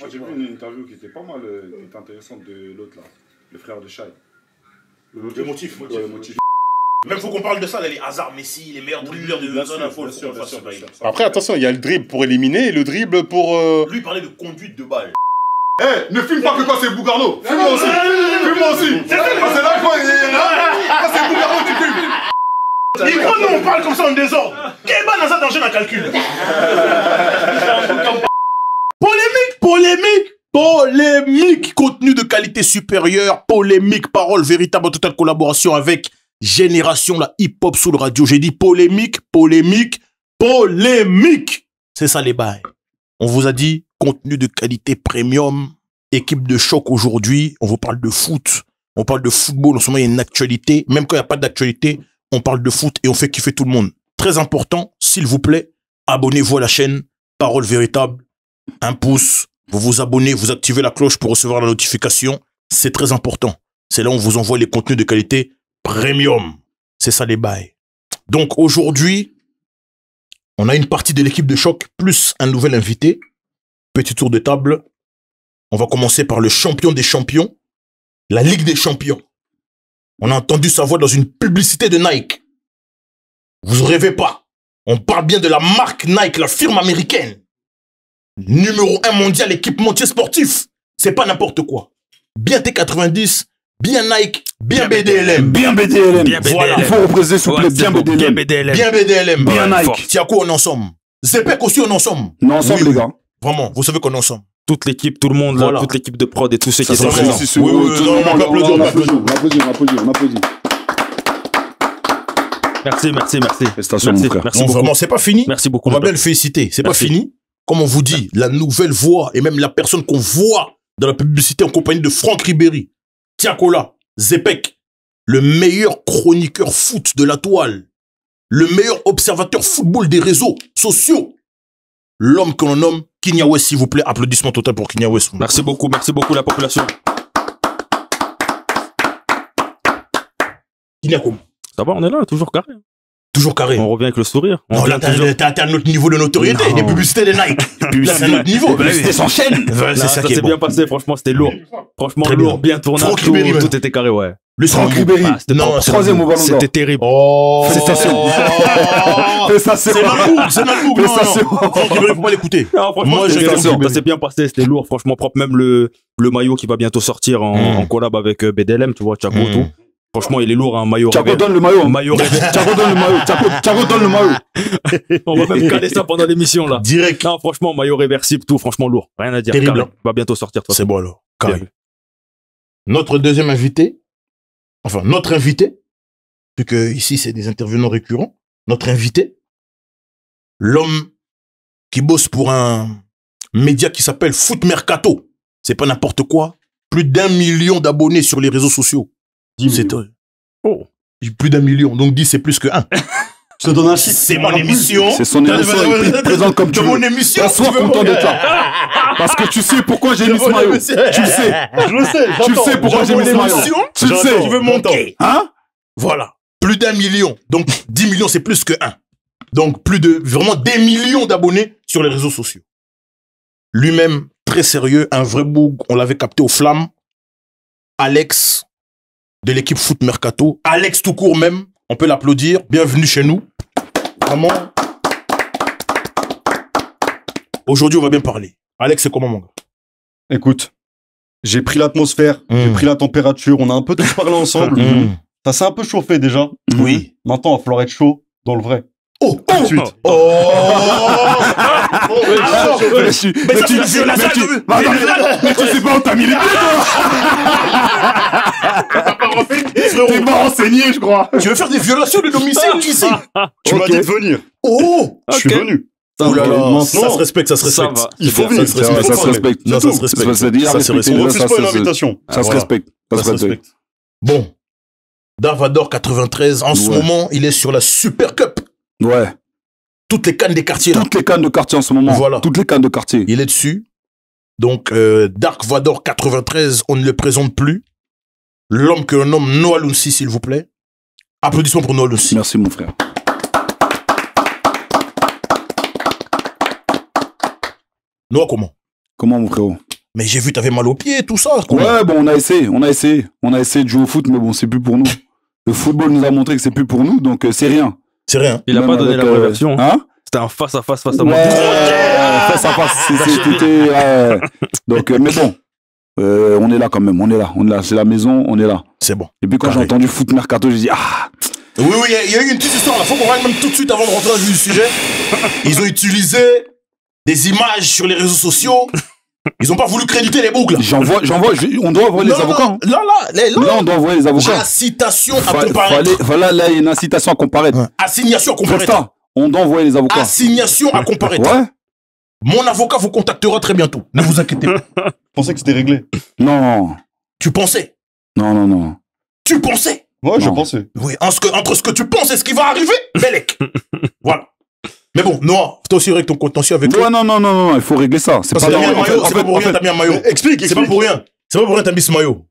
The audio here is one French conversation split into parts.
Moi, j'ai vu une interview qui était pas mal, qui était intéressante de l'autre là, le frère de Shai. Le motif. Ouais, le motif. Même faut qu'on parle de ça, là, les hasards, Messi, les meilleurs dribbleurs de zone, Après, attention, il y a le dribble pour éliminer et le dribble pour. Lui, il parlait de conduite de balle. Eh, ne filme pas que quand c'est Bougarno. Filme-moi aussi. Filme-moi aussi. C'est là quand c'est Bougarno, tu filmes. Et quand nous on parle comme ça en désordre, quel ban dans ça danger dans calcul? Polémique, contenu de qualité supérieure, polémique, parole véritable en totale collaboration avec Génération, la hip-hop sous le radio. J'ai dit polémique. C'est ça les bails. On vous a dit contenu de qualité premium, équipe de choc aujourd'hui. On vous parle de foot, on parle de football. En ce moment, il y a une actualité. Même quand il n'y a pas d'actualité, on parle de foot et on fait kiffer tout le monde. Très important, s'il vous plaît, abonnez-vous à la chaîne Parole Véritable. Un pouce, vous vous abonnez, vous activez la cloche pour recevoir la notification. C'est très important. C'est là où on vous envoie les contenus de qualité premium. C'est ça les bails. Donc aujourd'hui, on a une partie de l'équipe de choc plus un nouvel invité. Petit tour de table. On va commencer par le champion des champions, la Ligue des champions. On a entendu sa voix dans une publicité de Nike. Vous rêvez pas. On parle bien de la marque Nike, la firme américaine. Numéro 1 mondial équipementier sportif. C'est pas n'importe quoi. Bien T90, bien Nike, bien BDLM. Bien BDLM. Voilà. Il faut représenter s'il vous plaît, bien BDLM. Bien BDLM. Bien Nike. Tiako, on est ensemble. Zepek aussi, on est ensemble. Non, ensemble, les gars. Vraiment, vous savez qu'on est ensemble. Toute l'équipe, tout le monde, là, toute l'équipe de prod et tous ceux qui sont présents. On applaudit. Merci. Félicitations, mon frère. Merci Non, beaucoup. vraiment, c'est pas fini. Merci beaucoup. On va bien le féliciter. C'est pas Merci. fini. Comme on vous dit, la nouvelle voix et même la personne qu'on voit dans la publicité en compagnie de Franck Ribéry, Tiakola, Zepek, le meilleur chroniqueur foot de la toile, le meilleur observateur football des réseaux sociaux, l'homme que l'on nomme Kenya West, s'il vous plaît. Applaudissements total pour Kenya West. Merci beaucoup la population. Kenya comment? Ça va, on est là, toujours carré. Toujours carré. On revient avec le sourire. Non, là, t'as un autre niveau de notoriété. Non. Des publicités de Nike. Là, c'est un autre niveau. C'était son chaîne. C'est ça qui est s'est bon. bien passé, franchement, c'était lourd. Franchement, Très lourd, bien. bien tourné. Franck Ribéry, Tout était carré, ouais. Le Franck Ribéry. Non, c'est Troisième au ballon d'or. C'était terrible. Oh, Félicitations. C'est notre boucle, c'est notre boucle. Non, Franck Ribéry, faut pas l'écouter. Non, franchement, Moi, j'ai ça s'est bien passé, c'était lourd, franchement propre. Même le maillot qui va bientôt sortir en collab avec BDLM, tu vois, Tiago, tout. Franchement, il est lourd, un maillot. Tiago donne le maillot. Tiago donne le maillot. On va même caler ça pendant l'émission, là. Direct. Non, franchement, maillot réversible, tout, franchement lourd. Rien à dire. Terrible. Carré. Va bientôt sortir, toi. C'est bon alors. Carré. Notre deuxième invité, enfin notre invité, puisque ici c'est des intervenants récurrents, notre invité, l'homme qui bosse pour un média qui s'appelle Foot Mercato. C'est pas n'importe quoi. Plus d'1 million d'abonnés sur les réseaux sociaux. C'est plus d'1 million. Donc 10 c'est plus que 1. Je te donne un chiffre. C'est mon émission. C'est son émission. Il te présente comme tu veux. mon émission. Sois content d'être là. Parce que tu sais pourquoi j'ai mis ce maillot. Tu le sais. Je le sais. Tu le sais pourquoi j'ai mis ce maillot. Tu le sais. Tu veux monter. Hein? Voilà. Plus d'1 million. Donc 10 millions c'est plus que 1. Donc plus de vraiment des millions d'abonnés sur les réseaux sociaux. Lui-même très sérieux, un vrai boug. On l'avait capté aux flammes. Alex de l'équipe Foot Mercato. Alex tout court même. On peut l'applaudir. Bienvenue chez nous. Vraiment. Aujourd'hui, on va bien parler. Alex, c'est comment, mon gars? Écoute, j'ai pris l'atmosphère, j'ai pris la température, on a un peu tous parlé ensemble. Ça s'est un peu chauffé déjà. Oui. Maintenant, il va falloir être chaud dans le vrai. Oh, tout de suite. Mais ça, c'est une violation. Mais tu sais pas où t'as mis les pieds. T'es pas renseigné, je crois. Tu veux faire des violations de domicile ici? Tu m'as dit de venir. Oh, je suis venu. Oh là là, Maintenant, ça se respecte, ça se respecte. Il faut venir. Ça se respecte. Non, ça se respecte. Ça se respecte. On refuse pas une invitation. Ça se respecte. Ça se respecte. Bon. Darvador 93, en ce moment, il est sur la Super Cup. Ouais. Toutes les cannes des quartiers. Toutes les cannes de quartier en ce moment. Voilà. Toutes les cannes de quartier. Il est dessus. Donc, Dark Vador 93, on ne le présente plus. L'homme que l'on nomme Noah Lounsi, s'il vous plaît. Applaudissements pour Noah Lounsi. Merci, mon frère. Noah, comment? Comment, mon frérot? Mais j'ai vu, t'avais mal aux pieds, tout ça. Quoi. Ouais, bon, on a essayé de jouer au foot, mais bon, c'est plus pour nous. Le football nous a montré que c'est plus pour nous, donc c'est rien. C'est rien. Il a Même pas donné avec, la vraie version. Hein? C'était un face-à-face face à Ouais, moi. face à face. C'était, donc, mais bon, on est là quand même, on est là. C'est la maison, on est là. C'est bon. Et puis quand j'ai Carré. entendu foot mercato, j'ai dit, ah, Oui, il y a eu une petite histoire là. Faut qu'on règle même tout de suite avant de rentrer dans le vif du sujet. Ils ont utilisé des images sur les réseaux sociaux. Ils ont pas voulu créditer les boucles. on doit envoyer les avocats. Hein. Là, Là, on doit envoyer les avocats. Incitation à comparaître. Voilà, là, il y a une incitation à comparaître. Ouais. Assignation à comparaître. Presta, on doit envoyer les avocats. Assignation à comparaître. Ouais. Mon avocat vous contactera très bientôt. Ne vous inquiétez pas. Je pensais que c'était réglé. Non. Tu pensais? Non. Tu pensais? Ouais, je Non. pensais. Oui, entre ce que tu penses et ce qui va arriver, Belek. Voilà. Mais bon, Noah, toi aussi règle ton contentieux avec eux. Ouais, non, il faut régler ça. C'est Parce pas que t'as mis un normal. maillot, c'est pas pour rien, t'as mis un maillot. Explique. C'est pas pour rien. C'est pas pour rien, t'as mis ce maillot.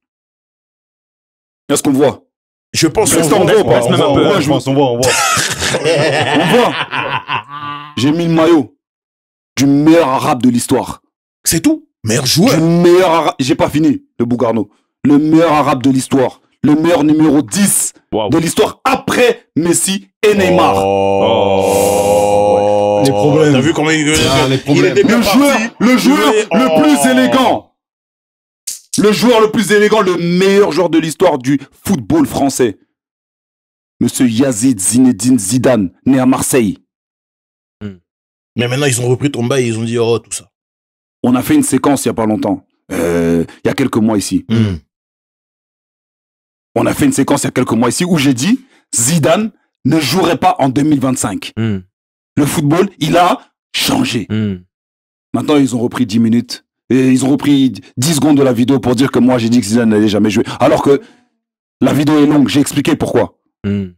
Est-ce qu'on voit? Je pense Reste qu'on en voit. gros, pas. Reste même un peu. Je pense, on voit. On voit. J'ai mis le maillot du meilleur arabe de l'histoire. C'est tout. Meilleur joueur. Du meilleur arabe. J'ai pas fini, le Bougarno. Le meilleur arabe de l'histoire. Le meilleur numéro 10 Waouh. de l'histoire après Messi et Neymar. Oh. Les problèmes. T'as vu comment il les problèmes. était bien Le joueur parti. le plus élégant. Le joueur le plus élégant, le meilleur joueur de l'histoire du football français. Monsieur Yazid Zinedine Zidane, né à Marseille. Mais maintenant, ils ont repris ton bail et ils ont dit, oh, tout ça. On a fait une séquence il y a pas longtemps. Il y a quelques mois ici. On a fait une séquence il y a quelques mois ici où j'ai dit Zidane ne jouerait pas en 2025. Le football, il a changé. Maintenant, ils ont repris 10 minutes. Et ils ont repris 10 secondes de la vidéo pour dire que moi, j'ai dit que Zidane n'allait jamais jouer. Alors que la vidéo est longue. J'ai expliqué pourquoi.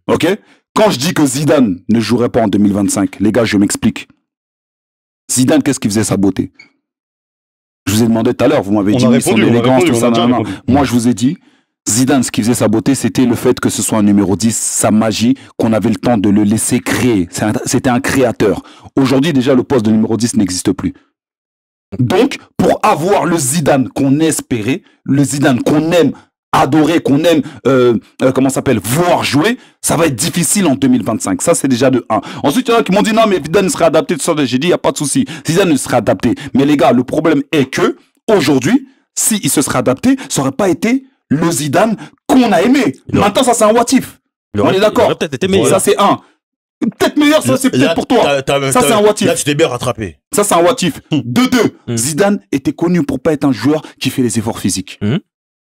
Ok? Quand je dis que Zidane ne jouerait pas en 2025, les gars, je m'explique. Zidane, qu'est-ce qui faisait sa beauté? Je vous ai demandé tout à l'heure, vous m'avez dit son élégance, tout ça. Moi, je vous ai dit, Zidane, ce qui faisait sa beauté, c'était le fait que ce soit un numéro 10, sa magie, qu'on avait le temps de le laisser créer. C'était un créateur. Aujourd'hui, déjà, le poste de numéro 10 n'existe plus. Donc, pour avoir le Zidane qu'on espérait, le Zidane qu'on aime adorer, qu'on aime, voir jouer, ça va être difficile en 2025. Ça, c'est déjà de 1. Ensuite, il y en a qui m'ont dit, non, mais Zidane serait adapté, tout ça. J'ai dit, il n'y a pas de souci. Zidane ne serait adapté. Mais les gars, le problème est que, aujourd'hui, s'il se serait adapté, ça n'aurait pas été le Zidane qu'on a aimé. Maintenant, ça, c'est un what if. On est d'accord. Il aurait peut-être été meilleur. Ça, c'est 1. Peut-être meilleur, ça, c'est peut-être pour toi. Ça, c'est un what if. Là, tu t'es bien rattrapé. Ça, c'est un what if. De 2, Zidane était connu pour pas être un joueur qui fait les efforts physiques.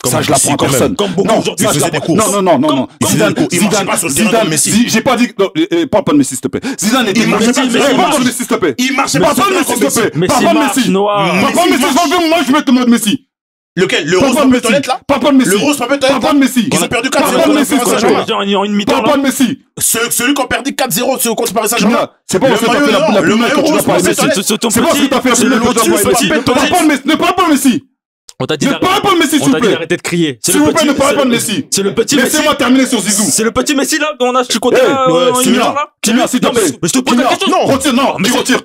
Ça, je l'apprends à personne. Comme beaucoup Non, aujourd'hui, ça, ils faisaient des courses. non. Zidane, il marchait pas sur le terrain comme Messi. J'ai pas dit, parle pas de Messi, s'il te plaît. Zidane était, Il marchait pas, parle pas de Messi, s'il te plaît. Il marchait Parle pas pas sur de le Messi, s'il te plaît. Messi Parle pas de marche, Messi. Noah. Parle pas de Messi, moi, je vais te demander de Messi. Lequel? Le Parle rose pas de papier Messi. toilette, là? Parle pas de Messi. Le rose papier toilette, Parle pas de Messi. Ils ont perdu 4-0 Parle pas de Messi, contre s'il te plaît. Saint-Germain. En une mi-temps, Parle pas de là. Messi. Celui qui a perdu 4-0 contre Paris Saint-Germain. C'est pas parce que t'as fait la le plus maillot que tu dois rose parler de papier Messi. toilette. C'est pas parce que t'as fait la c'est plus le que tu dois lotus parler de Messi. papier toilette. Ne parle pas de Messi. On t'a dit Ne parle pas de Messi, s'il on vous t'a dit plaît. d'arrêter de crier. C'est S'il le vous plaît, petit- ne parlez pas de c'est- Messi. C'est le petit Messi. Laissez-moi terminer sur Zizou. C'est le petit Messi là qu'on a côté Kylian, s'il te Non, mais plaît. je te pose la question.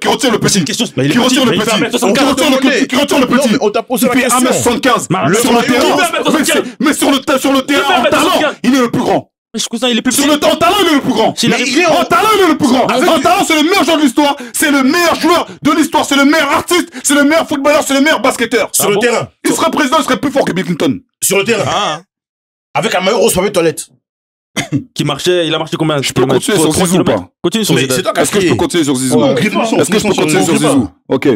Qui retire le Mais c'est petit. une question. Mais il est Qui retire petit, le mais il fait petit. 1m64. Qui retire le petit. Non, mais on t'a posé Il la fait question. 1m75. Le Sur le maillot, terrain. il fait 1m75. Mais sur le terrain, en 1m75. talent, il est le plus grand. Mais je cousin, il est plus Sur petit. le temps, en talent, il est le plus grand. S'il Mais arrive- il est En talent, il est le plus grand. En talent, c'est le meilleur joueur de l'histoire. C'est le meilleur joueur de l'histoire. C'est le meilleur artiste. C'est le meilleur footballeur. C'est le meilleur basketteur. Sur le terrain. Il serait président, il serait plus fort que Bill Clinton. Sur le terrain. Avec un maillot rose papier toilette. Qui marchait, il a marché combien? Je peux continuer sur Zizou ou pas? Continue sur Mais Zidane. c'est toi qui as Est-ce que je crié. peux continuer sur Zizou? Ouais, crie pas, Est-ce que je peux continuer sur crie pas. Zizou? Ok.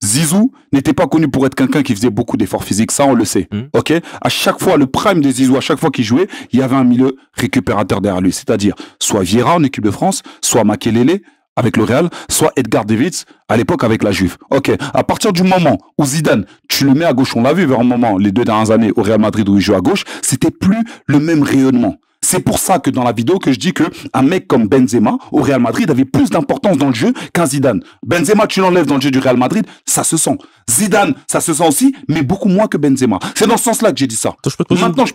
Zizou n'était pas connu pour être quelqu'un qui faisait beaucoup d'efforts physiques, ça on le sait. Ok. À chaque fois, le prime des Zizou, à chaque fois qu'il jouait, il y avait un milieu récupérateur derrière lui. C'est-à-dire, soit Vieira en équipe de France, soit Makelele avec le Real, soit Edgar Davids à l'époque avec la Juve. Ok. À partir du moment où Zidane, tu le mets à gauche, on l'a vu vers un moment, les 2 dernières années au Real Madrid où il joue à gauche, c'était plus le même rayonnement. C'est pour ça que dans la vidéo que je dis que un mec comme Benzema au Real Madrid avait plus d'importance dans le jeu qu'un Zidane. Benzema, tu l'enlèves dans le jeu du Real Madrid, ça se sent. Zidane, ça se sent aussi, mais beaucoup moins que Benzema. C'est dans ce sens-là que j'ai dit ça. Je peux te poser une- Maintenant, je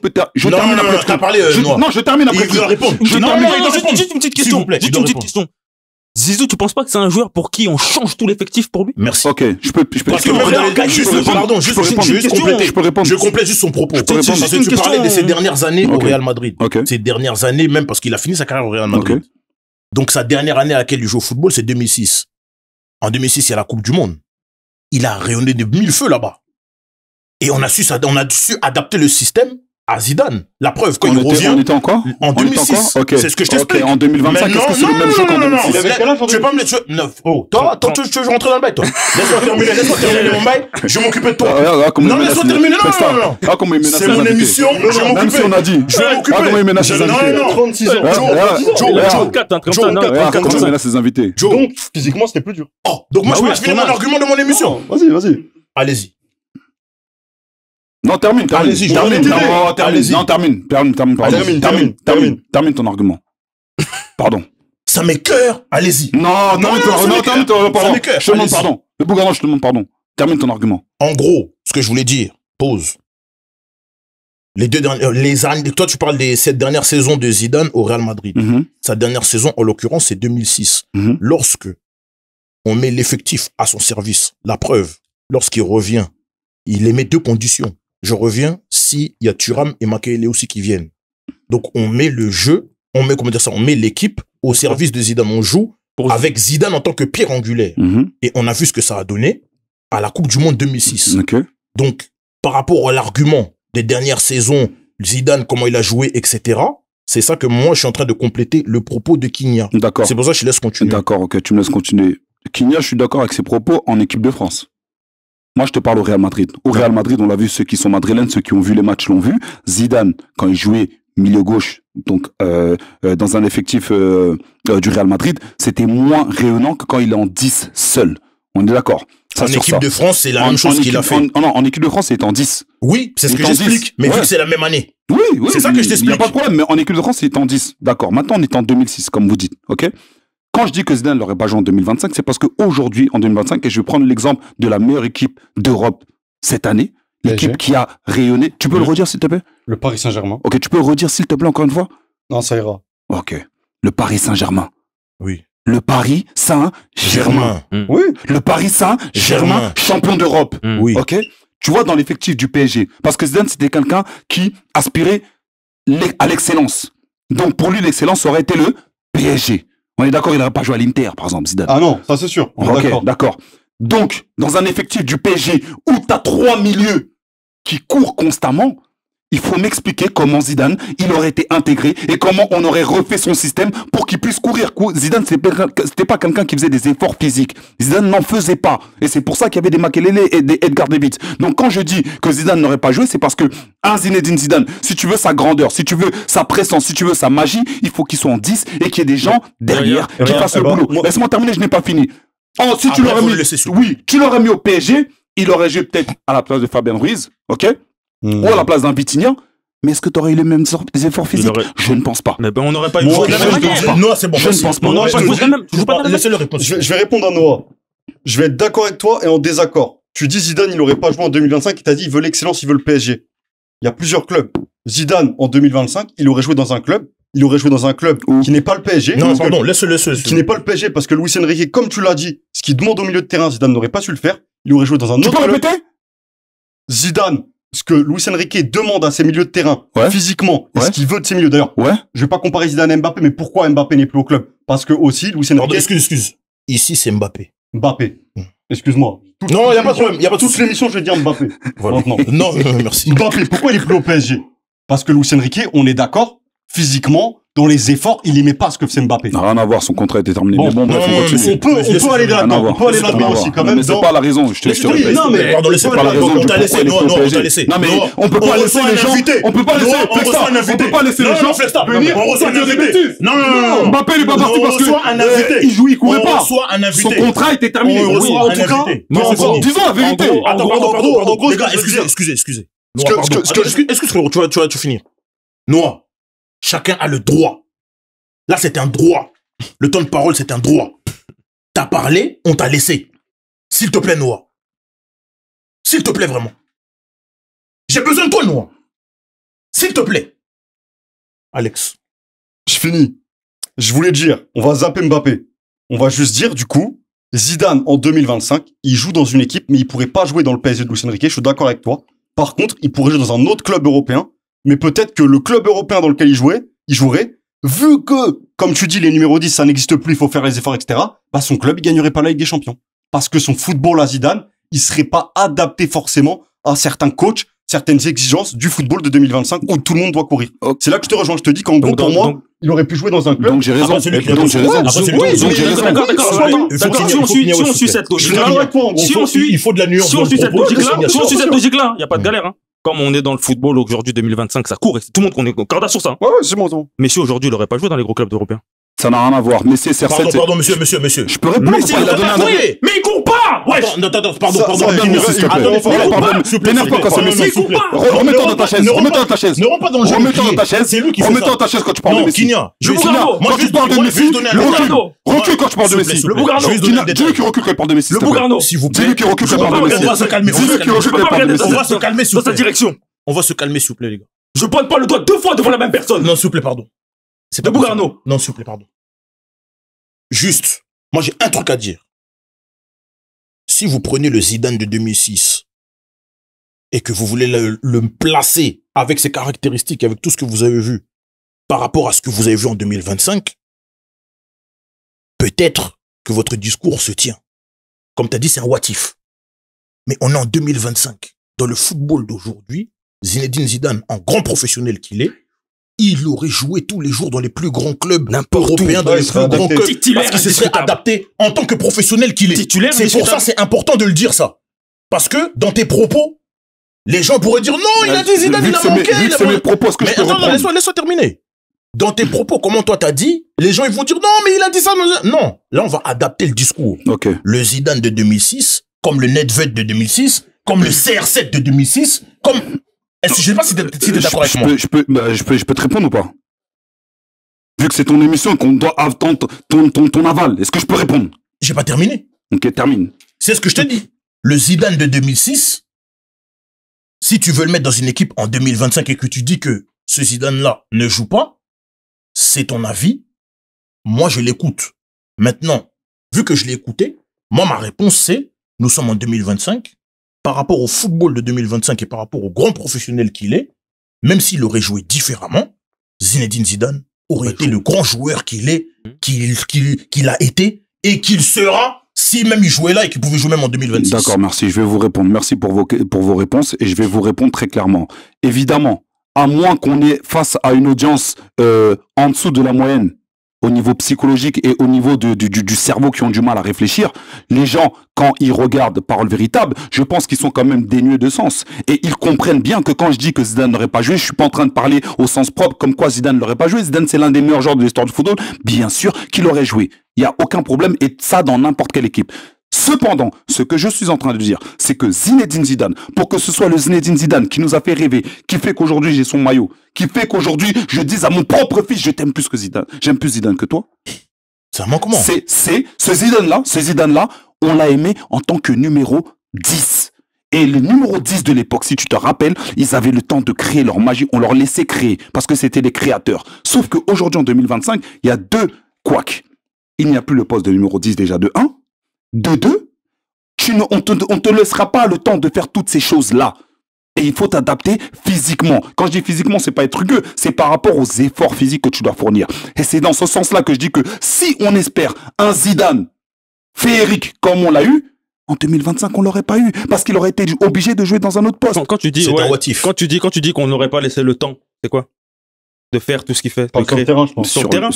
Non, termine après. t'as parlé, Noah. Non, je termime après. Il doit répondre. Je Non, termine. il doit répondre. Juste une petite S'il question. vous plaît, il Juste doit une petite répondre. question. Zizou, tu penses pas que c'est un joueur pour qui on change tout l'effectif pour lui? Merci. Ok, je peux Parce que même juste, pardon, juste compléter. Je peux répondre. Je complète juste son propos. Je peux répondre. Parce que tu parlais de ses dernières années au Ok. Real Madrid. Ok. Ces dernières années, même parce qu'il a fini sa carrière au Real Madrid. Ok. Donc sa dernière année à laquelle il joue au football, c'est 2006. En 2006, il y a la Coupe du Monde. Il a rayonné de mille feux là-bas. Et on a su adapter le système à Zidane. La preuve, quand il revient. On était encore En 2006. Ok. C'est ce que je t'explique. Ok, en 2025, est-ce que c'est le même jeu qu'en 2006? Il avait quel âge en Tu veux pas me laisser. Oh, toi, tu veux rentrer dans le bail, toi. Laisse-moi terminer mon bail. Je vais m'occuper de toi. Non, laisse-moi terminer. Non. Ah, comment il menace C'est les mon invités. émission. Je vais m'occuper. Même si on a dit. Je vais m'occuper. Ah, comment il menace les invités. Non. 36 ans. Joe, 34, un truc comme ça, non? Ah, comment il menace les invités. Joe. Donc, physiquement, c'était plus dur. Oh, donc moi, je peux finir mon argument de mon émission. Vas-y. Allez-y. Non, termine. Allez-y, je termine. vais Non, Allez-y. termine. Termine ton argument. Pardon. Ça m'écoeure. Allez-y. Non, termine ton Ça pardon. m'écoeure. Je te demande Allez-y. pardon. Le Bougaran, je te demande pardon. Termine ton argument. En gros, ce que je voulais dire, pause. Les deux dernières, années, toi tu parles des 7 dernières saisons de Zidane au Real Madrid. Sa dernière saison, en l'occurrence, c'est 2006. Lorsque on met l'effectif à son service, la preuve, lorsqu'il revient, il émet 2 conditions. Je reviens s'il y a Thuram et Makélélé aussi qui viennent. Donc on met le jeu, on met l'équipe au service de Zidane. On joue avec Zidane en tant que pierre angulaire. Et on a vu ce que ça a donné à la Coupe du Monde 2006. Ok. Donc, par rapport à l'argument des dernières saisons, Zidane, comment il a joué, etc., c'est ça que moi, je suis en train de compléter le propos de Quigna. D'accord. C'est pour ça que je laisse continuer. D'accord, ok, tu me laisses continuer. Quigna, je suis d'accord avec ses propos en équipe de France. Moi, je te parle au Real Madrid. Au Real Madrid, on l'a vu, ceux qui sont madrilènes, ceux qui ont vu les matchs l'ont vu. Zidane, quand il jouait milieu gauche, donc dans un effectif du Real Madrid, c'était moins rayonnant que quand il est en 10 seul. On est d'accord. En équipe de France, c'est la même chose qu'il a fait. En équipe de France, il est en 10. Oui, c'est ce que j'explique. Mais vu que c'est la même année. Oui. C'est ça que je t'explique. Il n'y a pas de problème, mais en équipe de France, il est en 10. D'accord. Maintenant, on est en 2006, comme vous dites. OK? Quand je dis que Zidane n'aurait pas joué en 2025, c'est parce qu'aujourd'hui, en 2025, et je vais prendre l'exemple de la meilleure équipe d'Europe cette année, l'équipe qui a rayonné. Tu peux le redire, s'il te plaît? Le Paris Saint-Germain. Ok, tu peux le redire, s'il te plaît, encore une fois? Non, ça ira. Ok. Le Paris Saint-Germain. Oui. Le Paris Saint-Germain. Oui. Le Paris Saint-Germain, champion d'Europe. Oui. Ok? Tu vois, dans l'effectif du PSG. Parce que Zidane, c'était quelqu'un qui aspirait à l'excellence. Donc, pour lui, l'excellence aurait été le PSG. On est d'accord, il n'aurait pas joué à l'Inter, par exemple, Zidane. Ah non, ça c'est sûr. Ok, d'accord. Donc, dans un effectif du PSG où tu as 3 milieux qui courent constamment, il faut m'expliquer comment Zidane, il aurait été intégré et comment on aurait refait son système pour qu'il puisse courir. Zidane, c'était pas quelqu'un qui faisait des efforts physiques. Zidane n'en faisait pas. Et c'est pour ça qu'il y avait des Makelele et des Edgar Davids. Donc quand je dis que Zidane n'aurait pas joué, c'est parce que un Zinedine Zidane, si tu veux sa grandeur, si tu veux sa présence, si tu veux sa magie, il faut qu'il soit en 10 et qu'il y ait des gens derrière qui fassent le boulot. Laisse-moi terminer, je n'ai pas fini. Oh, si tu l'aurais mis, tu l'aurais mis au PSG, il aurait joué peut-être à la place de Fabien Ruiz, ok? Ou à la place d'un Vitinha. Mais est-ce que tu aurais eu les mêmes efforts physiques? Je ne pense pas. Mais ben, on n'aurait pas eu Non, c'est bon. Je ne pense pas. On n'aurait pas joué même. Laissez-le répondre. Je vais répondre à Noah. Je vais être d'accord avec toi et en désaccord. Tu dis Zidane, il n'aurait pas joué en 2025, il t'a dit il veut l'excellence, il veut le PSG. Il y a plusieurs clubs. Zidane, en 2025, il aurait joué dans un club. Il aurait joué dans un club qui n'est pas le PSG. Non, pardon, laisse-le. Qui n'est pas le PSG parce que Luis Enrique, comme tu l'as dit, ce qu'il demande au milieu de terrain, Zidane n'aurait pas su le faire. Il aurait joué dans un autre club. Tu peux répéter? Zidane, ce que Luis Enrique demande à ses milieux de terrain, physiquement, et ce qu'il veut de ses milieux. D'ailleurs, je vais pas comparer Zidane et Mbappé, mais pourquoi Mbappé n'est plus au club? Parce que aussi, Luis Enrique... Pardon, excuse. Ici, c'est Mbappé. Excuse-moi. Non, il n'y a pas de problème. Toute l'émission, je vais dire Mbappé. Voilà. Non, merci. Mbappé, pourquoi il est plus au PSG? Parce que Luis Enrique, on est d'accord, physiquement, dans les efforts, il aimait pas ce que faisait Mbappé. Non, rien à voir, son contrat était terminé. Bon, mais bon, bref, on continue. on peut aller là-dedans. On peut aller là-dedans aussi, quand même. Mais c'est pas la raison, je te répète. Non, mais pardon, laissez pas la raison. On t'a laissé. Non, on t'a laissé. Non, mais on peut pas laisser les gens. On peut pas laisser les gens venir. On reçoit un invité. Non. Mbappé, il est pas parti parce que il joue, il courait pas. On reçoit un invité. Son contrat était terminé. On reçoit un invité. Disons la vérité. Attends, pardon. Les gars, excusez. Excuse, tu vas finir. Noah, chacun a le droit. Là, c'est un droit. Le temps de parole, c'est un droit. T'as parlé, on t'a laissé. S'il te plaît, Noah. S'il te plaît, vraiment. J'ai besoin de toi, Noah. S'il te plaît. Alex. Je finis. Je voulais dire, on va zapper Mbappé. On va juste dire, du coup, Zidane, en 2025, il joue dans une équipe, mais il pourrait pas jouer dans le PSG de Luis Enrique. Je suis d'accord avec toi. Par contre, il pourrait jouer dans un autre club européen, mais peut-être que le club européen dans lequel il jouerait, vu que, comme tu dis, les numéros 10, ça n'existe plus, il faut faire les efforts, etc., bah, son club, il gagnerait pas la Ligue des Champions. Parce que son football à Zidane, il serait pas adapté forcément à certains coachs, certaines exigences du football de 2025 où tout le monde doit courir. Okay. C'est là que je te rejoins. Je te dis qu'en gros, pour moi, il aurait pu jouer dans un club. Donc j'ai raison. Donc j'ai raison. D'accord. Si on suit cette logique-là, il faut de la nuance. Si on suit cette logique-là, il n'y a pas de galère. Comme on est dans le football aujourd'hui 2025, ça court. Tout le monde connaît Corda sur ça. Ouais, c'est bon. Mais si aujourd'hui, il n'aurait pas joué dans les gros clubs européens. Ça n'a rien à voir. Mais c'est certain. Pardon, monsieur. Je peux répondre. Mais il court pas. Ouais. Attends, pardon. T'énerve pas quand c'est Messi. Remets-toi dans ta chaise. Ne rentre pas dans le jeu. Remets-toi dans ta chaise. C'est lui qui fait ça. Remets-toi dans ta chaise quand tu parles de Messi. Kinia. Quand tu parles de Messi, recule quand tu parles de Messi. Le Bougarno. Dis lui qui recule quand il parle de Messi. Le Bougarno. S'il vous plaît. Dis lui qui recule quand il parle de Messi. On va se calmer. Dis lui qui recule quand il parle de Messi. On va se calmer, s'il Dans vous sa plaît. direction. On va se calmer, s'il vous plaît, les gars. Je pointe pas le doigt 2 fois devant la même personne. Non, s'il vous plaît, pardon. C'est De Bougarno. Non, s'il vous plaît, pardon. Juste, moi j'ai un truc à dire. Si vous prenez le Zidane de 2006 et que vous voulez le placer avec ses caractéristiques, avec tout ce que vous avez vu par rapport à ce que vous avez vu en 2025, peut-être que votre discours se tient. Comme tu as dit, c'est un what if. Mais on est en 2025. Dans le football d'aujourd'hui, Zinedine Zidane, en grand professionnel qu'il est, il aurait joué tous les jours dans les plus grands clubs européens, dans les plus grands clubs, parce qu'il se serait adapté en tant que professionnel qu'il est. C'est pour ça, c'est important de le dire ça. Parce que dans tes propos, les gens pourraient dire non, il a dit Zidane, il a manqué. C'est mes propos, est-ce que je peux reprendre? Laisse-moi terminer. Dans tes propos, comment toi t'as dit, les gens ils vont dire non, mais il a dit ça. Non, là on va adapter le discours. Okay. Le Zidane de 2006, comme le Nedved de 2006, comme le CR7 de 2006, comme... Je sais pas si t'es d'accord avec moi. Je peux te répondre ou pas? Vu que c'est ton émission et qu'on doit attendre ton aval, est-ce que je peux répondre? J'ai pas terminé. Ok, termine. C'est ce que je te dis. Le Zidane de 2006, si tu veux le mettre dans une équipe en 2025 et que tu dis que ce Zidane-là ne joue pas, c'est ton avis. Moi, je l'écoute. Maintenant, vu que je l'ai écouté, moi, ma réponse, c'est, nous sommes en 2025, par rapport au football de 2025 et par rapport au grand professionnel qu'il est, même s'il aurait joué différemment, Zinedine Zidane aurait été le grand joueur qu'il est, qu'il a été et qu'il sera si même il jouait là et qu'il pouvait jouer même en 2026. D'accord, merci. Je vais vous répondre. Merci pour vos réponses et je vais vous répondre très clairement. Évidemment, à moins qu'on ait face à une audience en dessous de la moyenne, au niveau psychologique et au niveau du cerveau qui ont du mal à réfléchir, les gens, quand ils regardent Parole Véritable, je pense qu'ils sont quand même dénués de sens. Et ils comprennent bien que quand je dis que Zidane n'aurait pas joué, je suis pas en train de parler au sens propre comme quoi Zidane n'aurait pas joué. Zidane, c'est l'un des meilleurs joueurs de l'histoire du football. Bien sûr qu'il aurait joué. Il n'y a aucun problème et ça dans n'importe quelle équipe. Cependant, ce que je suis en train de dire, c'est que Zinedine Zidane, pour que ce soit le Zinedine Zidane qui nous a fait rêver, qui fait qu'aujourd'hui j'ai son maillot, qui fait qu'aujourd'hui je dise à mon propre fils, je t'aime plus que Zidane, j'aime plus Zidane que toi. C'est un manquement. C'est ce Zidane-là, on l'a aimé en tant que numéro 10. Et le numéro 10 de l'époque, si tu te rappelles, ils avaient le temps de créer leur magie, on leur laissait créer, parce que c'était des créateurs. Sauf qu'aujourd'hui, en 2025, il y a deux couacs. Il n'y a plus le poste de numéro 10 déjà de 1. De 2, on te laissera pas le temps de faire toutes ces choses-là. Et il faut t'adapter physiquement. Quand je dis physiquement, c'est pas être rugueux, c'est par rapport aux efforts physiques que tu dois fournir. Et c'est dans ce sens-là que je dis que si on espère un Zidane féerique comme on l'a eu, en 2025, on l'aurait pas eu. Parce qu'il aurait été obligé de jouer dans un autre poste. Quand tu dis, c'est un what if. Quand tu dis qu'on n'aurait pas laissé le temps, c'est quoi? De faire tout ce qu'il fait. Sur le terrain, je pense. Sur le terrain,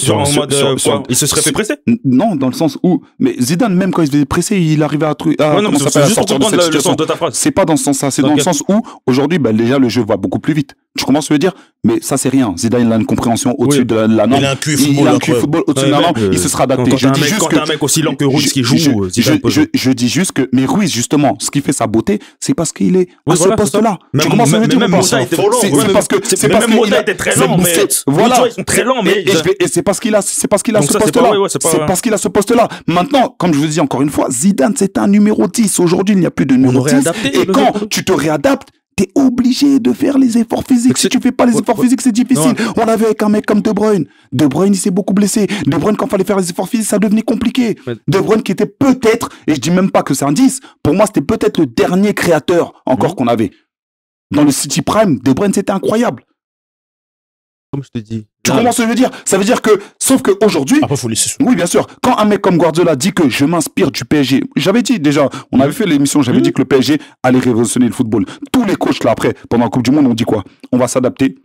il se serait fait presser? Non, dans le sens où, mais Zidane, même quand il se faisait presser, il arrivait à non, mais c'est juste pour comprendre le sens de ta phrase. C'est pas dans ce sens-là, c'est dans le sens où, aujourd'hui, déjà, le jeu va beaucoup plus vite. Tu commences à me dire, mais ça, c'est rien. Zidane, il a une compréhension au-dessus de la norme. Il a un QI football au-dessus de la norme. Il se sera adapté. Quand t'as un mec aussi lent que Ruiz qui joue, je dis juste que, mais Ruiz, justement, ce qui fait sa beauté, c'est parce qu'il est à ce poste-là. Tu commences à me dire, c'est parce que, même Mota était très lent, mais voilà. Ils sont très lents, mais et c'est parce qu'il a ce poste-là. C'est parce qu'il a ce poste-là. Maintenant, comme je vous dis encore une fois, Zidane, c'est un numéro 10. Aujourd'hui, il n'y a plus de numéro 10. Et quand tu te réadaptes, T'es obligé de faire les efforts physiques. Si tu fais pas les efforts physiques, c'est difficile. On l'avait avec un mec comme De Bruyne. De Bruyne, il s'est beaucoup blessé. De Bruyne, quand il fallait faire les efforts physiques, ça devenait compliqué. De Bruyne qui était peut-être, et je dis même pas que c'est un 10, pour moi, c'était peut-être le dernier créateur encore qu'on avait. Dans le City Prime, De Bruyne, c'était incroyable. Comme je te dis. Tu comprends ce que je veux dire? Ça veut dire que, sauf qu'aujourd'hui, Après, faut laisser. oui, bien sûr, quand un mec comme Guardiola dit que je m'inspire du PSG, j'avais dit déjà, on avait fait l'émission, j'avais dit que le PSG allait révolutionner le football. Tous les coachs là après, pendant la Coupe du Monde, ont dit quoi? On va s'adapter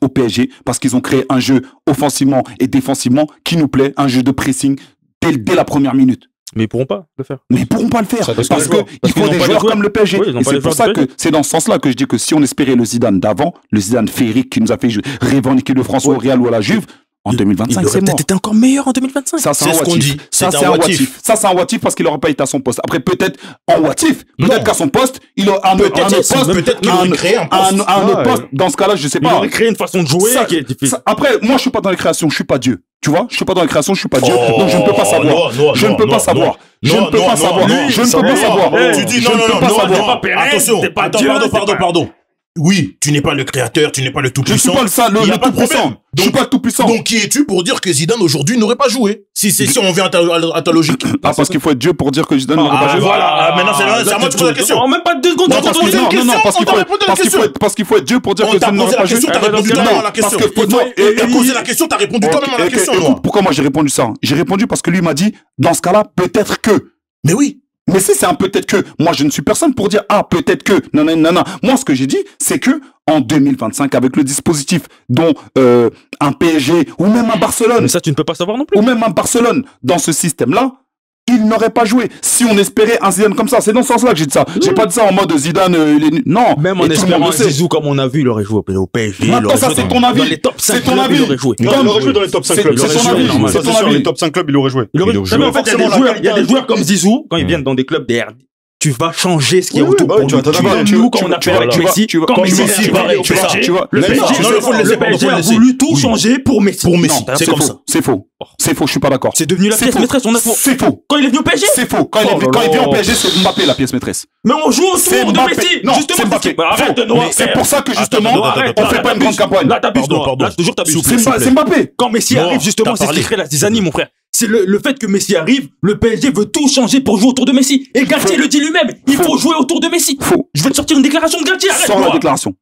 au PSG parce qu'ils ont créé un jeu offensivement et défensivement qui nous plaît, un jeu de pressing dès la première minute. Mais ils pourront pas le faire. Mais ils pourront pas le faire Ça parce dépend des joueurs. qu'il faut des joueurs comme le PSG. Oui, ils ont Et pas c'est les pour joueurs ça du que c'est dans ce sens-là que je dis que si on espérait le Zidane d'avant, le Zidane féerique qui nous a fait rêver en équipe de France au Real ou à la Juve, en 2025 Il c'est aurait mort. peut-être été encore meilleur en 2025. Ça, c'est C'est un ce what qu'on if. dit. Ça, C'est c'est un un what what if. if. Ça, c'est un what if parce qu'il n'aurait pas été à son poste. Après, peut-être en what if, Non. peut-être qu'à son poste, il a un Peut-être autre poste. peut-être qu'il aurait créé un poste. Un autre poste. Dans ce cas-là, je sais Il pas. aurait créé une façon de jouer Ça- qui est difficile. Après, moi, je suis pas dans les créations, je suis pas Dieu. Tu vois, je suis pas dans les créations, je suis pas Dieu. Oh, Donc, je ne peux pas savoir. Je ne peux pas savoir. Je ne peux pas savoir. Je ne peux pas savoir. Tu dis Je non, ne non, peux non, pas non, savoir. non, attention. t'es pas Attends, Dieu, pardon. Oui, tu n'es pas le créateur, tu n'es pas le Je tout-puissant. suis pas Il y a le pas de tout-puissant. problème. Je suis pas le tout-puissant. Donc, qui es-tu pour dire que Zidane aujourd'hui n'aurait pas joué? Si on vient à ta logique. Ah, parce qu'il faut être Dieu pour dire que Zidane n'aurait pas joué. Voilà. Ah, maintenant, c'est à moi de poser la question. En même pas 2 secondes. Non, t'as parce posé que- une non, question. non, parce qu'il on t'a répondu à la question. parce qu'il faut être Dieu pour dire On que t'a Zidane posé n'aurait la pas joué. question, t'as répondu toi-même à la question. T'as posé la question, t'as répondu toi-même à la question, Écoute, Noah. pourquoi moi j'ai répondu ça? J'ai répondu parce que lui m'a dit, dans ce cas-là, peut-être que. Mais oui. Mais si c'est un peut-être que, moi je ne suis personne pour dire, ah, peut-être que, non. Moi ce que j'ai dit, c'est que, en 2025, avec le dispositif dont un PSG, ou même un Barcelone, Mais ça, tu ne peux pas savoir non plus. ou même un Barcelone, dans ce système-là, il n'aurait pas joué. Si on espérait un Zidane comme ça, c'est dans ce sens-là que j'ai dit ça. J'ai pas dit ça en mode Zidane, il est nul. Non. Même en Et tout le espérant monde un le sait. Zizou comme on a vu, il aurait joué au PSG. Maintenant, ça, c'est ton avis. Dans les top 5 C'est ton clubs, avis. il aurait joué. Non, il aurait joué dans les top 5 C'est clubs. c'est ton avis. normal. C'est C'est ton sûr, les avis. top 5 clubs, il aurait joué. Il aurait Il aurait joué. joué. En fait, il y a Forcément, des la joueurs, il y a des qualité- joueurs comme Zizou, quand ils viennent dans des clubs DRD, tu vas changer ce qu'il y a Oui, autour bah pour oui, tu lui. vas t'adapter. Comme Tu nous, vas- quand on a tu fait vas- avec tu vas- Messi, tu vas- quand comme Messi Messi, est pareil, arrivé au tu vois. PSG, Tu vois, le Messi, PSG non, il faut le laisser, le PSG a voulu tout changer pour Messi. Pour Messi. Non, C'est C'est comme faux. ça. C'est faux. C'est faux, je suis pas d'accord. C'est devenu la C'est pièce faux. maîtresse, on a faux. C'est faux. Quand il est venu au PSG, C'est faux. Quand il vient au PSG, c'est Mbappé la pièce maîtresse. mais on joue C'est autour de Mbappé. Messi. Non, Justement, c'est Mbappé. Bah, arrête de Faux. noir. C'est pour ça que justement, Attends, on fait pas une grande campagne. Là, t'abuses, Pardon, Noah. pardon. Là, toujours t'abuses. S'il vous plaît. C'est Mbappé. Quand Messi Noah, arrive, justement, t'as c'est ce qui parlé. crée la zizanie, mon frère. C'est le fait que Messi arrive, le PSG veut tout changer pour jouer autour de Messi. Et Galtier Faux. le dit lui-même, il faut jouer autour de Messi. Faux. Je vais te sortir une déclaration de Galtier, arrête, Sans la Noah. déclaration.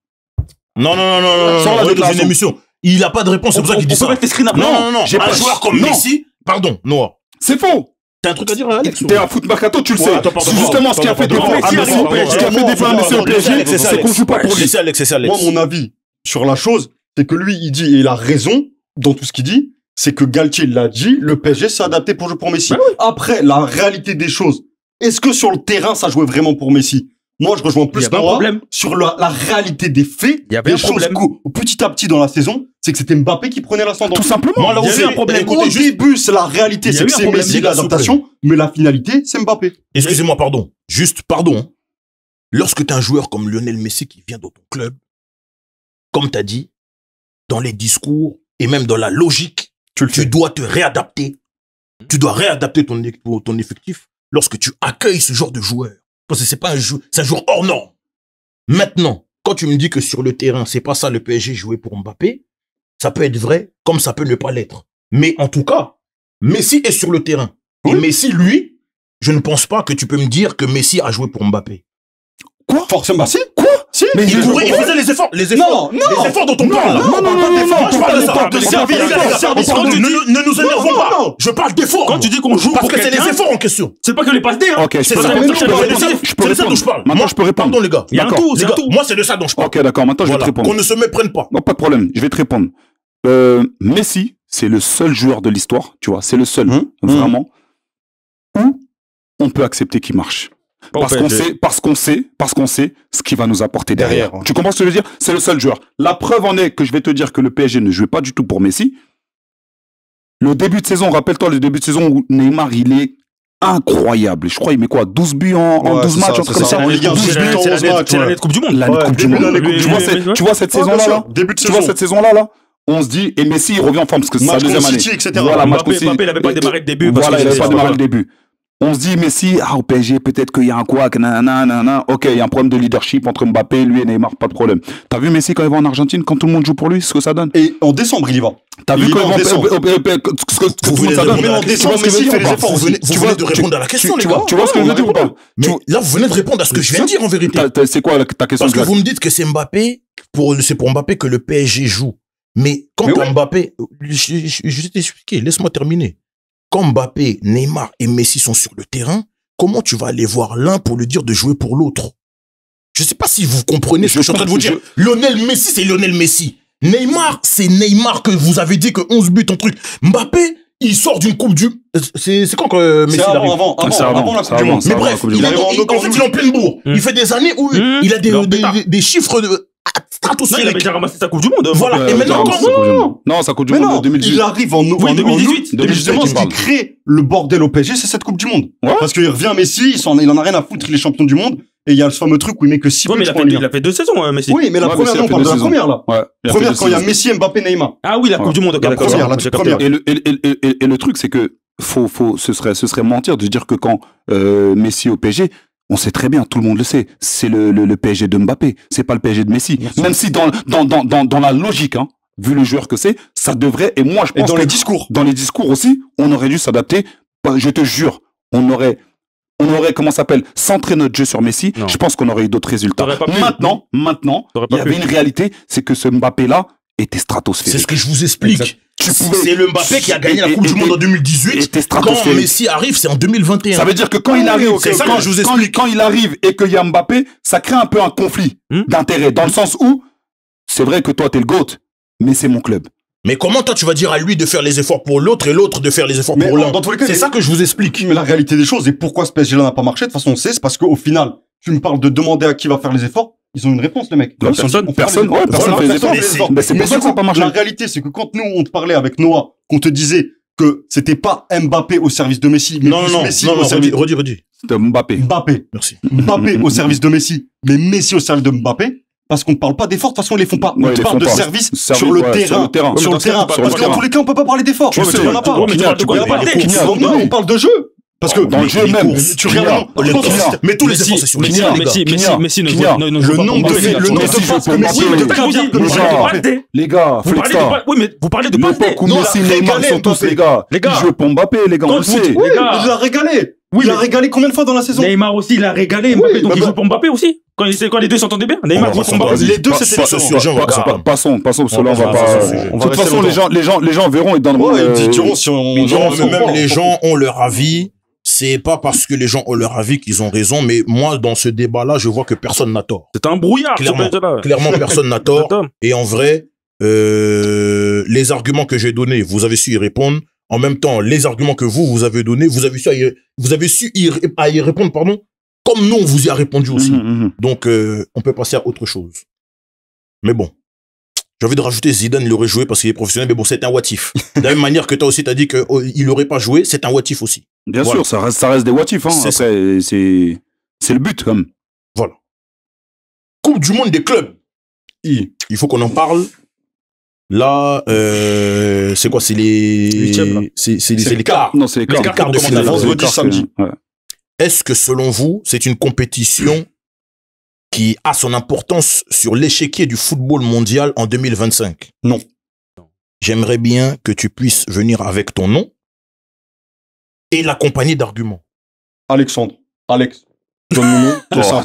Non, Sans la on est dans une déclaration. émission. Il a pas de réponse, c'est pour ça qu'il dit On peut ça. mettre tes screens après. Non. j'ai Un pas- joueur comme non. Messi, pardon, Noah. C'est faux. T'as un truc à dire, Alex? T'es un foot mercato, tu le Ouais, sais. attends, pardon, C'est justement ce qui a fait pardon, défaut à pardon, Messi. pardon, Ce qui a fait défaut à Messi au PSG, c'est qu'on joue pas pour lui. Laissez Alex. Moi, mon avis sur la chose, c'est que lui, il dit, et il a raison dans tout ce qu'il dit, c'est que Galtier l'a dit, le PSG s'est adapté pour jouer pour Messi. Après, la réalité des choses, est-ce que sur le terrain, ça jouait vraiment pour Messi? Moi, je rejoins Il y plus avait un Noah problème. sur la réalité des faits, Il y avait des un choses problème. petit à petit dans la saison, c'est que c'était Mbappé qui prenait l'ascendant. Tout simplement. Moi, là où Il y a eu c'est un problème. Au début, c'est la réalité, Il y a c'est eu que un c'est problème, Messi les gars, l'adaptation, mais la finalité, c'est Mbappé. Excusez-moi, pardon. Juste, pardon. Lorsque tu as un joueur comme Lionel Messi qui vient dans ton club, comme tu as dit, dans les discours et même dans la logique, tu dois te réadapter. Tu dois réadapter ton effectif lorsque tu accueilles ce genre de joueur. Parce que c'est pas un joueur hors norme. Maintenant, quand tu me dis que sur le terrain, c'est pas ça le PSG jouer pour Mbappé, ça peut être vrai comme ça peut ne pas l'être. Mais en tout cas, Messi est sur le terrain. Et Messi, lui, je ne pense pas que tu peux me dire que Messi a joué pour Mbappé. Quoi? Forcément, si. Quoi? Si. Mais Il courait, il faisait les efforts. Les efforts dont on parle. là. Non, Je parle de ça. De service, ne nous énervons pas. non. Je parle d'efforts. Quand tu dis qu'on joue Parce pour que c'est les quelqu'un, efforts en question. c'est pas que les passes D, hein. Ok, je C'est peux ça, répondre. c'est de ça dont je parle. Maintenant, Moi, je peux répondre. Pardon, les gars. Il y a un D'accord. tout, c'est Les un gars, tout. moi, c'est de ça dont je parle. Ok, d'accord. Maintenant, je vais te Voilà. Qu'on répondre. ne se méprenne pas. Non, pas de problème. Je vais te répondre. Messi, c'est le seul joueur de l'histoire, tu vois, c'est le seul, vraiment, où on peut accepter qu'il marche. Parce qu'on sait ce qu'il va nous apporter derrière. Derrière, ouais. Tu comprends ce que je veux dire? C'est le seul joueur. La preuve en est que je vais te dire que le PSG ne jouait pas du tout pour Messi. Le début de saison, rappelle-toi le début de saison où Neymar, il est incroyable. Je crois il met quoi? 12 buts en Ouais, 12 c'est matchs, ça, un truc c'est comme ça. ça. En Ligue 1, 12 c'est buts. l'année de Coupe du Monde. L'année de Coupe du Monde. début de l'année Coupe du Monde. Tu vois cette Ouais, bien saison-là, sûr. là? Début de Tu vois saison. cette saison-là, là? On se dit, et Messi, il revient en forme parce que c'est sa Match deuxième contre année. City, etc. Voilà, match contre City. Mbappé, il avait pas démarré le début. parce Voilà, que il n'avait pas c'était- démarré le début. On se dit, Messi, au PSG, peut-être qu'il y a un couac, nanana. Ok, il y a un problème de leadership entre Mbappé, lui et Neymar, pas de problème. T'as vu Messi quand il va en Argentine, quand tout le monde joue pour lui, ce que ça donne? Et en décembre, il y va. T'as vu Il quand va en il va décembre. ce que tout le monde ça donne? Mais en décembre, Tu vois ce que je Messi veux fait dire les ou pas? efforts. Vous venez de répondre à la question, les gars. Tu vois ce que je veux dire ou pas? Mais là, vous venez de répondre à ce que je viens de dire, en vérité. C'est quoi ta question? Parce que vous me dites que c'est Mbappé, c'est pour Mbappé que le PSG joue. Mais quand Mbappé, je vais t'expliquer, laisse-moi terminer. Quand Mbappé, Neymar et Messi sont sur le terrain, comment tu vas aller voir l'un pour lui dire de jouer pour l'autre? Je sais pas si vous comprenez ce que je suis en train de vous dire. Lionel Messi, c'est Lionel Messi. Neymar, c'est Neymar que vous avez dit que 11 buts en truc. Mbappé, il sort d'une coupe du... C'est quand que Messi arrive? Avant la Coupe du Monde. Mais bref, il est en pleine bourre. Il fait des années où il a des chiffres Non, il avait déjà ramassé sa Coupe du Monde. Voilà, et maintenant, non, sa Coupe du Monde en 2018. Il arrive en 2018. Justement, ce qui crée le bordel au PSG, c'est cette Coupe du Monde. Parce qu'il revient Messi, il en a rien à foutre, il est champion du monde. Et il y a ce fameux truc où il met que 6 buts. Il a fait 2 saisons, Messi. Oui, mais la première, on parle de la première, là. Première, quand il y a Messi, Mbappé, Neymar. Ah oui, la Coupe du Monde, ok, d'accord. Première. Et le truc, c'est que ce serait mentir de dire que quand Messi au PSG, on sait très bien, tout le monde le sait, c'est le PSG de Mbappé, c'est pas le PSG de Messi. Même si dans la logique, hein, vu le joueur que c'est, ça devrait, et moi je pense dans les discours aussi, on aurait dû s'adapter. Je te jure, on aurait, comment ça s'appelle, centré notre jeu sur Messi. Non. Je pense qu'on aurait eu d'autres résultats. Maintenant, il y avait une réalité, c'est que ce Mbappé-là était stratosphérique. C'est ce que je vous explique. C'est le Mbappé qui a gagné la Coupe du Monde en 2018. Quand Messi arrive, c'est en 2021. Ça veut dire que quand il arrive, quand il arrive et qu'il y a Mbappé, ça crée un peu un conflit d'intérêt, dans le sens où c'est vrai que toi t'es le GOAT, mais c'est mon club. Mais comment toi tu vas dire à lui de faire les efforts pour l'autre et l'autre de faire les efforts pour l'un? Dans tous les cas, c'est ça que je vous explique. Mais la réalité des choses et pourquoi ce PSG-là n'a pas marché, de toute façon on sait, c'est parce qu'au final, tu me parles de demander à qui va faire les efforts. Ils ont une réponse, les mecs. Personne fait les efforts. Mais c'est pour ça que ça n'a pas marché. La réalité, c'est que quand nous, on te parlait avec Noah, qu'on te disait que c'était pas Mbappé au service de Messi, mais Messi au service... Redis. C'était Mbappé. Merci. Mbappé au service de Messi, mais Messi au service de Mbappé, parce qu'on ne parle pas d'efforts. De toute façon, ils les font pas. On parle de service sur le terrain. Sur le terrain. Parce que dans tous les cas, on peut pas parler d'efforts. Il y en a pas. On parle de jeu. Parce que dans le jeu même, tu regardes, mais tous les efforts, c'est sur Messi le nombre de les gars, oui, mais vous parlez de l'époque où Messi et Neymar sont tous les gars. Ils jouent pour Mbappé, les gars, on le sait. Oui, il l'a régalé. Il a régalé combien de fois dans la saison? Neymar aussi, il a régalé. Mbappé, donc il joue pour Mbappé aussi. Quand les deux s'entendaient bien, Neymar joue pour Mbappé. Les deux, c'était sur ce sujet. Passons, parce que là, on va pas. De toute façon, les gens verront et donneront. Ils diront si on. Même les gens ont leur avis. C'est pas parce que les gens ont leur avis qu'ils ont raison, mais moi, dans ce débat-là, je vois que personne n'a tort. C'est un brouillard. Clairement, personne n'a tort. Et en vrai, les arguments que j'ai donnés, vous avez su y répondre. En même temps, les arguments que vous avez donnés, vous avez su y répondre, pardon, comme nous, on vous y a répondu aussi. Donc, on peut passer à autre chose. Mais bon. J'ai envie de rajouter Zidane, il aurait joué parce qu'il est professionnel, mais bon, c'est un what if. De la même manière que toi aussi, t'as dit qu'il n'aurait pas joué, c'est un what if aussi. Bien sûr, ça reste des what if, hein. Après, c'est le but, comme. Voilà. Coupe du monde des clubs. Il faut qu'on en parle. Là, c'est quoi? C'est les quarts. Non, c'est les quarts. Les quarts de finale. Vendredi, samedi. Est-ce que selon vous, c'est une compétition qui a son importance sur l'échiquier du football mondial en 2025? Non. J'aimerais bien que tu puisses venir avec ton nom et l'accompagner d'arguments. Alexandre. Alex. Donne mon nom.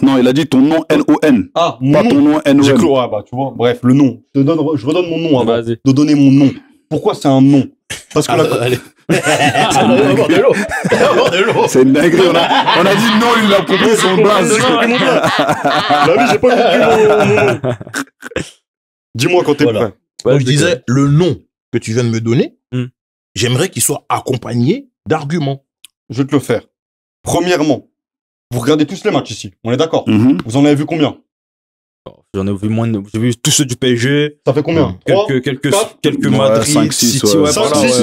Non, il a dit ton nom N-O-N. Ah, pas ton nom N-O-N. J'ai cru, ouais, bah, tu vois. Bref, le nom. Je redonne mon nom avant de donner mon nom. Pourquoi c'est un nom? Parce que allez. de l'eau. C'est une dinguerie. On a dit non, il a compris son blaze. J'ai pas compris mon nom. Dis-moi quand t'es prêt. Donc, je disais, le nom que tu viens de me donner, j'aimerais qu'il soit accompagné d'arguments. Je vais te le faire. Premièrement, vous regardez tous les matchs ici. On est d'accord? Vous en avez vu combien? J'en ai vu moins. J'ai vu tous ceux du PSG. Ça fait combien? Quelques Madrid, 5, 6, City,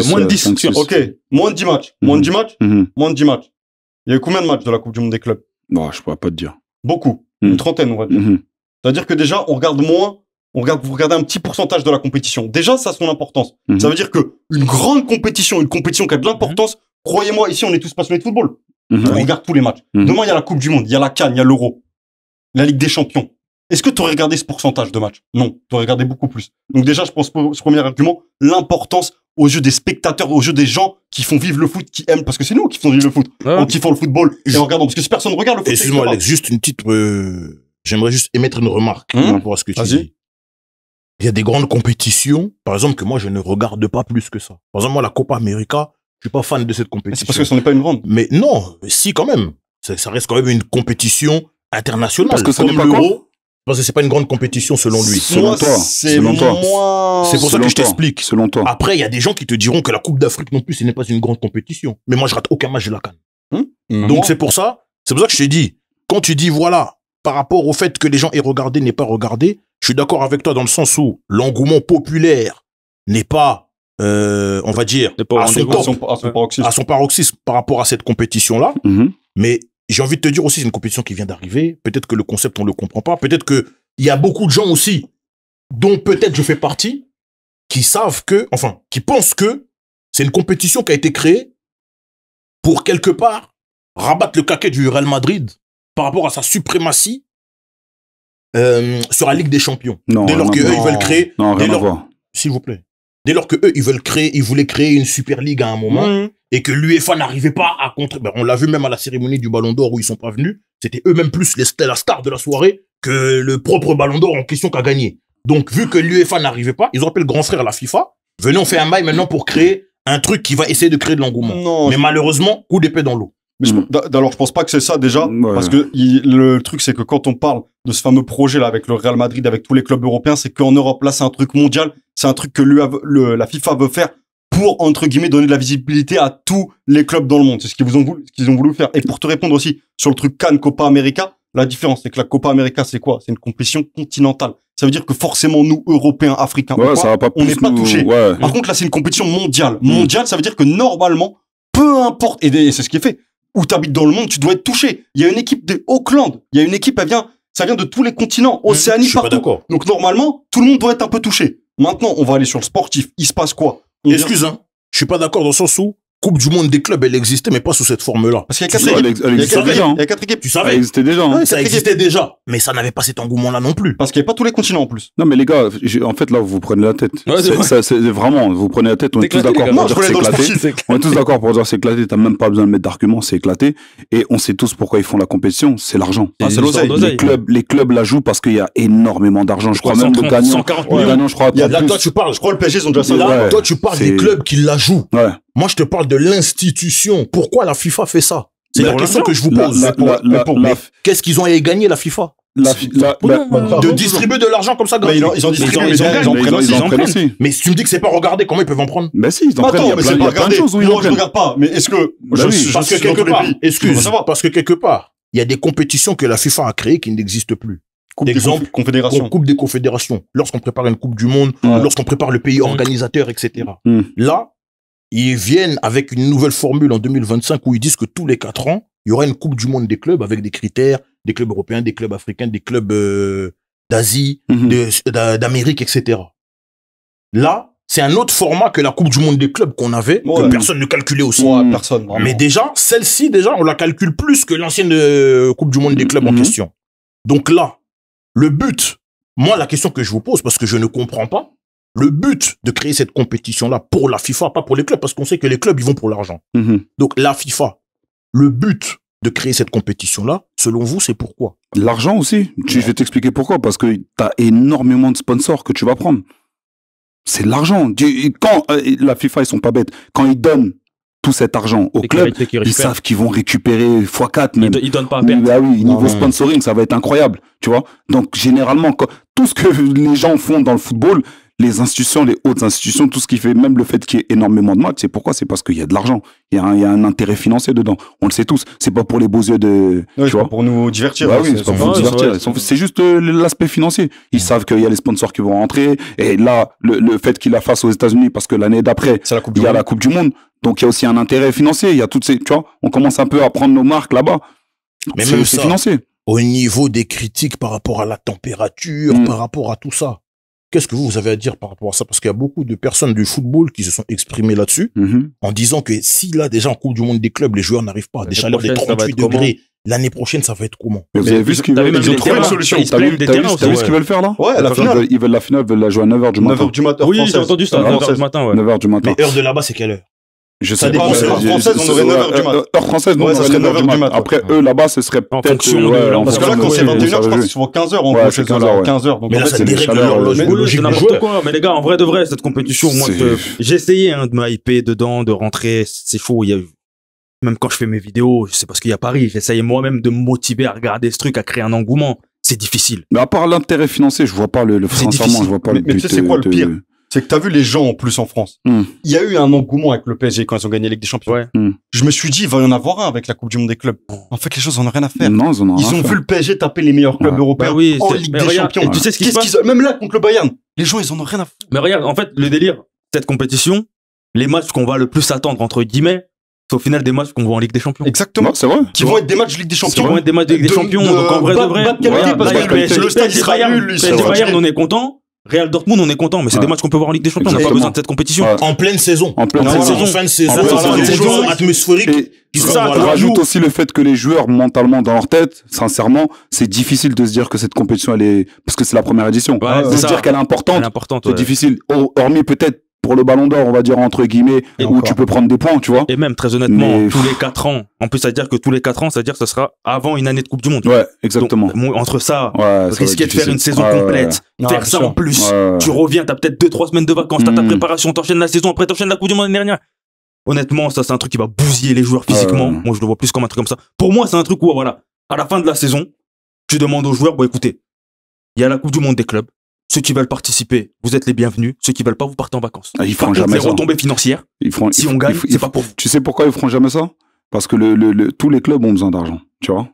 moins de 10. Ok, moins de 10 matchs. Moins de 10 matchs? Moins de 10 matchs. Il y a eu combien de matchs de la Coupe du Monde des clubs? Non, je pourrais pas te dire. Beaucoup. Une trentaine, on va dire. C'est-à-dire que déjà, on regarde moins. Vous regardez un petit pourcentage de la compétition. Déjà, ça a son importance. Ça veut dire que une grande compétition, une compétition qui a de l'importance, croyez-moi, ici, on est tous passionnés de football. Regarde tous les matchs. Demain, il y a la Coupe du Monde, il y a la CAN, il y a l'Euro, la Ligue des Champions. Est-ce que tu aurais regardé ce pourcentage de matchs? Non, tu aurais regardé beaucoup plus. Donc déjà, je pense pour ce premier argument, l'importance aux yeux des spectateurs, aux yeux des gens qui font vivre le foot, qui aiment, parce que c'est nous qui faisons vivre le foot, en kiffant le football et en regardant. Parce que si personne regarde le foot, excuse-moi Alex, juste une petite... j'aimerais juste émettre une remarque par rapport à ce que tu dis. Il y a des grandes compétitions, par exemple, que moi, je ne regarde pas plus que ça. Par exemple, moi, la Copa América, je suis pas fan de cette compétition. C'est parce que ce n'est pas une grande. Mais non, si, quand même. Ça reste quand même une compétition internationale. Parce que ça comme n'est pas l'Euro. Parce que c'est pas une grande compétition selon lui. Selon toi. C'est pour ça que je t'explique. Selon toi. Après, il y a des gens qui te diront que la Coupe d'Afrique non plus, ce n'est pas une grande compétition. Mais moi, je rate aucun match de la CAN. Donc, c'est pour ça que je t'ai dit, quand tu dis, voilà, par rapport au fait que les gens aient regardé, n'aient pas regardé, je suis d'accord avec toi dans le sens où l'engouement populaire n'est pas, on va dire, à son paroxysme par rapport à cette compétition-là. Mais j'ai envie de te dire aussi, c'est une compétition qui vient d'arriver. Peut-être que le concept, on le comprend pas. Peut-être que il y a beaucoup de gens aussi, dont peut-être je fais partie, qui savent que, enfin, qui pensent que c'est une compétition qui a été créée pour quelque part rabattre le caquet du Real Madrid par rapport à sa suprématie sur la Ligue des Champions. Dès lors qu'eux, ils veulent créer... Non, rien à voir. S'il vous plaît. Dès lors qu'eux, ils voulaient créer une Super League à un moment, et que l'UEFA n'arrivait pas à contrer... Ben, on l'a vu même à la cérémonie du Ballon d'Or où ils sont pas venus. C'était eux-mêmes plus la star de la soirée que le propre Ballon d'Or en question qu'a gagné. Donc, vu que l'UEFA n'arrivait pas, ils ont appelé le grand frère la FIFA. Venez, on fait un bail maintenant pour créer un truc qui va essayer de créer de l'engouement. Mais malheureusement, coup d'épée dans l'eau. Mais alors, je pense pas que c'est ça déjà, parce que le truc, c'est que quand on parle de ce fameux projet-là avec le Real Madrid, avec tous les clubs européens, c'est qu'en Europe, là, c'est un truc mondial, c'est un truc que la FIFA veut faire pour, entre guillemets, donner de la visibilité à tous les clubs dans le monde. C'est ce qu'ils ont voulu faire. Et pour te répondre aussi sur le truc CAN, Copa América, la différence, c'est que la Copa América, c'est quoi? C'est une compétition continentale. Ça veut dire que forcément, nous, Européens, Africains, on n'est pas touchés. Par contre, là, c'est une compétition mondiale. Mondiale, ça veut dire que normalement, peu importe, et c'est ce qui est fait, où tu habites dans le monde, tu dois être touché. Il y a une équipe de Auckland, il y a une équipe, ça vient de tous les continents, Océanie, partout. Donc normalement, tout le monde doit être un peu touché. Maintenant, on va aller sur le sportif. Il se passe quoi? Excuse, je suis pas d'accord dans le sens où Coupe du Monde des clubs, elle existait, mais pas sous cette forme-là. Parce qu'il y a 4 équipes. Elle existait déjà. Il y a 4 équipes. Tu savais? Elle existait déjà. Ouais, ça existait déjà. Mais ça n'avait pas cet engouement-là non plus. Parce qu'il n'y avait pas tous les continents en plus. Non, mais les gars, en fait, là, vous prenez la tête. C'est vraiment, vous prenez la tête. On est tous d'accord pour dire que c'est éclaté. On est tous d'accord pour dire que c'est éclaté. T'as même pas besoin de mettre d'arguments, c'est éclaté. Et on sait tous pourquoi ils font la compétition. C'est l'argent. C'est l'oseille. Les clubs la jouent parce qu'il y a énormément d'argent. Je crois même le gagnant, je crois. Là, toi, tu parles. Je crois le PSG, ils ont déjà ça. Là, toi, tu parles des clubs qui la jouent. Moi, je te parle de l'institution. Pourquoi la FIFA fait ça? C'est la question que je vous pose. Qu'est-ce qu'ils ont à y gagner, la FIFA? De distribuer de l'argent comme ça gratuit. Ils ont distribué, mais ils en prennent aussi. Mais si tu me dis que c'est pas regardé, comment ils peuvent en prendre? Mais si, ils en prennent. Attends, mais c'est pas regardé. Moi, je regarde pas. Mais est-ce que... Parce que quelque part, parce que quelque part, il y a des compétitions que la FIFA a créées qui n'existent plus. Exemple, Coupe des Confédérations. Lorsqu'on prépare une Coupe du Monde, lorsqu'on prépare le pays organisateur, etc. Là, ils viennent avec une nouvelle formule en 2025 où ils disent que tous les 4 ans, il y aura une Coupe du Monde des clubs avec des critères, des clubs européens, des clubs africains, des clubs d'Asie, d'Amérique, etc. Là, c'est un autre format que la Coupe du Monde des clubs qu'on avait, que personne ne calculait aussi. Personne. Mais déjà, celle-ci, on la calcule plus que l'ancienne Coupe du Monde des clubs en question. Donc là, le but, moi, la question que je vous pose, parce que je ne comprends pas, le but de créer cette compétition-là pour la FIFA, pas pour les clubs, parce qu'on sait que les clubs, ils vont pour l'argent. Donc, la FIFA, le but de créer cette compétition-là, selon vous, c'est pourquoi? L'argent aussi. Je vais t'expliquer pourquoi. Parce que tu as énormément de sponsors que tu vas prendre. C'est l'argent. Quand la FIFA, ils sont pas bêtes. Quand ils donnent tout cet argent au club, ils savent qu'ils vont récupérer x4 même. Ils donnent pas à perdre. Ah oui, niveau sponsoring, ça va être incroyable. Tu vois? Donc, généralement, tout ce que les gens font dans le football, les institutions, les hautes institutions, tout ce qui fait, même le fait qu'il y ait énormément de matchs, c'est pourquoi? C'est parce qu'il y a de l'argent. Il y a un intérêt financier dedans. On le sait tous. C'est pas pour les beaux yeux de, tu vois. Pour nous divertir. Bah oui, c'est pas pour nous divertir. C'est juste l'aspect financier. Ils savent qu'il y a les sponsors qui vont rentrer. Et là, le fait qu'il la fasse aux États-Unis, parce que l'année d'après, il y a la Coupe du Monde. Donc, il y a aussi un intérêt financier. Il y a toutes ces, tu vois, on commence un peu à prendre nos marques là-bas. Mais même c'est financier. Au niveau des critiques par rapport à la température, par rapport à tout ça. qu'est-ce que vous avez à dire par rapport à ça? Parce qu'il y a beaucoup de personnes du football qui se sont exprimées là-dessus, en disant que si là, déjà en Coupe du Monde des clubs, les joueurs n'arrivent pas à des chaleurs de 38 degrés, l'année prochaine, ça va être comment? Mais vous avez vu ce qu'ils veulent? Ils ont trouvé une solution. T'as vu ce qu'ils veulent faire là? Ouais, la finale. Ils veulent la finale, ils veulent la jouer à 9h du matin. 9h du matin. Oui, j'ai entendu ça, 9h du matin, ouais. 9h du matin. Mais heure de là-bas, c'est quelle heure? Je Ça sais dépend, pas. c'est heure française, on aurait 9h du matin. Heure française, non, Ouais, on ça aurait serait 9h du matin. Après, eux, là-bas, ce serait En peut-être. fonction de Parce que là, quand c'est 21h, je pense qu'ils font 15h en Ouais, gros, c'est chez eux, 15h, ouais. 15h. Donc Mais en là, fait, ça c'est des dérègle chaleurs. l'horloge Oui, biologique c'est des n'importe joueurs. quoi. Mais les gars, en vrai de vrai, cette compétition, moi, C'est- j'ai essayé de me hyper dedans, de rentrer. C'est chaud. Même quand je fais mes vidéos, c'est parce qu'il y a Paris. J'essaye moi-même de me motiver à regarder ce truc, à créer un engouement. C'est difficile. Mais à part l'intérêt financier, je vois pas le sincèrement, difficile. je vois pas le Mais tu sais, but c'est quoi le de- pire? C'est que t'as vu les gens en plus en France. Il y a eu un engouement avec le PSG quand ils ont gagné la Ligue des Champions. Ouais. Je me suis dit, il va y en avoir un avec la Coupe du Monde des clubs. En fait, les choses en ont rien à faire. Non, ils en ont rien Ils à ont faire. vu le PSG taper les meilleurs clubs Ouais. européens Bah oui, en c'est- Ligue mais des regarde, Champions. et tu sais ce qui se passe? Même là, contre le Bayern, les gens, ils en ont rien à faire. Mais regarde, en fait, le délire, cette compétition, les matchs qu'on va le plus attendre, entre guillemets, c'est au final des matchs qu'on voit en Ligue des Champions. Exactement. Non, c'est vrai. Qui vont être des matchs de Ligue des Qui Champions. vont être des matchs de Ligue des Champions. Donc en vrai de vrai, bas de qualité, voilà, parce là, que il y a le stade, il sera Bayern, nul, lui, PSG c'est Bayern, vrai. on est content. Real Dortmund, on est content, mais c'est Ouais. des matchs qu'on peut voir en Ligue des Champions. On n'a pas Exactement. besoin de cette compétition. Ouais. En pleine saison. En pleine Non, saison. en fin de saison, En pleine voilà, une saison. saison atmosphérique. Et qui c'est sera, ça, voilà, on rajoute nous- aussi le fait que les joueurs, mentalement, dans leur tête, sincèrement, c'est difficile de se dire que cette compétition, elle est, parce que c'est la première édition. Ouais, de c'est se ça. dire qu'elle est importante, Elle est importante. c'est Ouais. difficile. Hormis peut-être pour le ballon d'or, on va dire entre guillemets, Et où encore. tu peux prendre des points, tu vois. Et même, très honnêtement, Mais- tous les 4 ans. En plus, ça veut dire que tous les 4 ans, ça veut dire que ce sera avant une année de Coupe du Monde. Ouais, exactement. Donc, entre ça, Ouais, ça va risquer être de faire une difficile. saison Ouais, complète, ouais. faire Ah, ça sûr. en plus, ouais. tu reviens, t'as peut-être 2-3 semaines de vacances, t'as ta préparation, t'enchaînes la saison, après t'enchaînes la Coupe du Monde l'année dernière. Honnêtement, ça, c'est un truc qui va bousiller les joueurs physiquement. Ouais. Moi, je le vois plus comme un truc comme ça. Pour moi, c'est un truc où, voilà, à la fin de la saison, tu demandes aux joueurs, bon, écoutez, il y a la Coupe du Monde des clubs. Ceux qui veulent participer, vous êtes les bienvenus. Ceux qui veulent pas, vous partez en vacances. Ah, ils feront Par contre, jamais les ça. retombées financières, si on gagne, c'est pas pour vous. Tu sais pourquoi ils feront jamais ça? Parce que tous les clubs ont besoin d'argent, tu vois.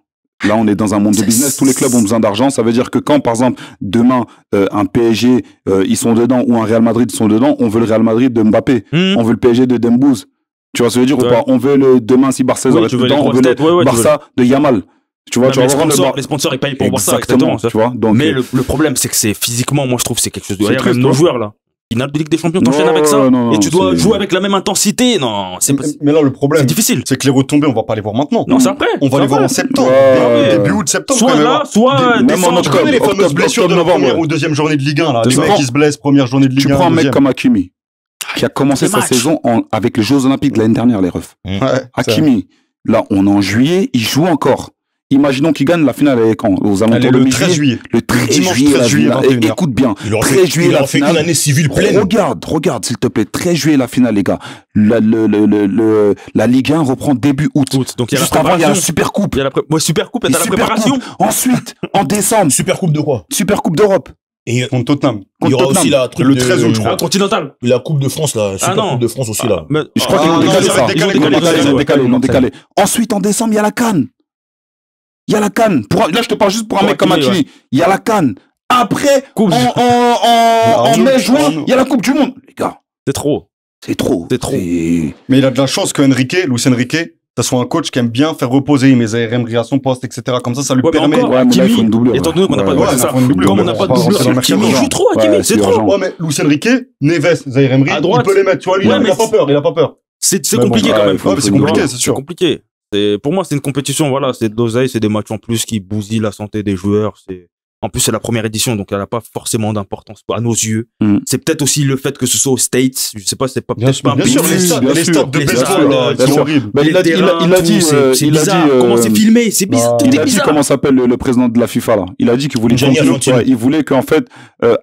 Là, on est dans un monde de business. Tous les clubs ont besoin d'argent. Ça veut dire que quand, par exemple, demain, un PSG, ils sont dedans, ou un Real Madrid, ils sont dedans, on veut le Real Madrid de Mbappé. On veut le PSG de Dembouz. Tu vois ce que je veux dire ou Ouais. pas? On veut demain, si Barça Ouais, reste tu veux les dedans, on grosses veut le têtes. Ouais, ouais, tu veux Barça de Yamal. Tu vois, Même tu vas les voir sponsors, ils payent pour voir ça. Exactement, Exactement. tu vois. Donc, Mais le problème, c'est que c'est physiquement, moi, je trouve que c'est quelque chose de. C'est Regarde, triste, même nos hein. joueurs, là. Finale de Ligue des Champions, t'enchaînes Non, avec ça. non, Et tu dois c'est- jouer avec la même intensité. Non, c'est Mais là, le problème, difficile. c'est que les retombées, on va pas les voir maintenant. Non, c'est après. On va C'est les voir en après. septembre. Ouais. Début août, septembre. Soit quand même. là, soit Même en décembre. Tu connais les fameuses octobre, blessures de la novembre, première ouais. ou deuxième journée de Ligue 1, là. Tu Les mecs prends- qui se blessent, première journée de Ligue 1. Tu prends un mec deuxième. comme Hakimi, qui a commencé Les sa matchs. saison avec les Jeux Olympiques de l'année dernière, les refs. Ouais, Hakimi, là, on est en juillet, il joue encore. Imaginons qu'il gagne la finale avec quand? Aux Elle est alentours de le mi-juillet. 13 juillet. Le 13 Dimanche juillet, 13 la juillet, finale. 21h. Écoute bien. Il aura 13 fait, juillet, il la aura fait finale. une année civile pleine. Regarde, s'il te plaît. 13 juillet, la finale, les gars. La Ligue 1 reprend début août. Donc, il y a la Juste avant, il y a la préparation. Super Coupe. Il y a la Super Coupe, et Et t'as la Super préparation. Coupe. Ensuite, en décembre, Super Coupe de quoi? Super Coupe d'Europe. Et Contre Tottenham. il y aura Tottenham. aussi la truc Le de- 13 août, je crois. Ah, Continental. La Coupe de France, la Super non. Coupe de France aussi, là. Mais- Je crois Ah, qu'ils l'ont non, décalé, ils ont ça. décalé, Ils l'ont ouais. décalé. Ensuite, en décembre, il y a la CAN. Il y a la CAN. Là, je te parle juste pour un Pour mec comme Hakimi, Hakimi. Il y a la CAN. Après, Coupe. en mai, juin, Arnaud. il y a la Coupe du Monde. Les gars, C'est trop. c'est trop. C'est trop. C'est- Mais il a de la chance que Luis Enrique, ça soit un coach qui aime bien faire reposer mes ARM à son poste, etc. Comme ça lui Ouais, mais permet. encore, Ouais, mais là, il faut une doublure. Étant donné qu'on n'a pas de Ouais, c'est il ça. faut une doublure. Comme on n'a Ouais, pas de on va doublure, rentrer dans le Hakimi mercato. joue trop, Hakimi, Ouais, c'est c'est trop. urgent. Ouais, mais Luis Enrique, Neves, Zaire Emery, À droite. il peut les mettre, tu vois, lui, Ouais, il mais a pas peur, il a pas peur. C'est Mais bon, compliqué ouais, quand même. il faut- Ouais, mais c'est faut une compliqué, doublure. c'est sûr. C'est compliqué. Pour moi, c'est une compétition, voilà, c'est de l'oseille, c'est des matchs en plus qui bousillent la santé des joueurs. En plus, c'est la première édition, donc elle n'a pas forcément d'importance à nos yeux. C'est peut-être aussi le fait que ce soit aux States. Je sais pas, c'est pas peut-être pas un Bien pays. sûr, Oui, les stades, bien les sûr. stades de Les baseball, stades, là, bien ils sont sûr. horribles. Mais Les il a dit, terrains, il a tout, dit, c'est bizarre. Comment c'est filmé? C'est bizarre. Tout il est a dit bizarre. comment s'appelle le président de la FIFA là. Il a dit qu'il voulait Gianni continuer. Infantino. Ouais, il voulait qu'en fait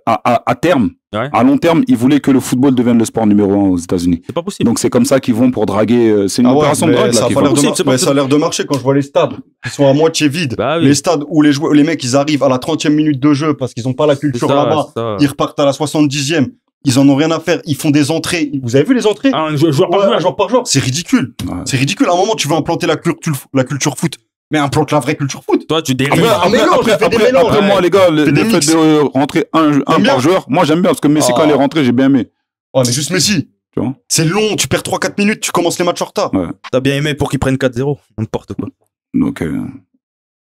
à terme, Ouais. à long terme, il voulait que le football devienne le sport numéro 1 aux États-Unis. C'est pas possible. Donc c'est comme ça qu'ils vont pour draguer. C'est une Ah ouais, opération de mais drague ça là. a qu'ils pas l'air font. de possible, c'est pas mais ça a l'air de marcher quand je vois les stades qui sont à moitié vides. Bah oui. Les stades où les mecs ils arrivent à la 30e minute de jeu parce qu'ils ont pas la C'est culture ça, là-bas. c'est ça. Ils repartent à la 70e. Ils en ont rien à faire. Ils font des entrées. Vous avez vu les entrées? Un joueur par Ouais, joueur. joueur par joueur. C'est ridicule. Ouais. C'est ridicule. À un moment, tu veux implanter la culture foot. Mais implante la vraie culture foot. Toi, tu dérives. Après, mélange, il fait des mélanges. Après, moi les gars, le Fais des fait mix. de rentrer un T'aimes bien par joueur, moi j'aime bien parce que Messi Ah. quand il est rentré, j'ai bien aimé. Oh, mais juste Messi. Tu vois. C'est long. Tu perds 3-4 minutes. Tu commences les matchs en retard. T'as bien aimé pour qu'ils prennent 4-0. N'importe quoi. Donc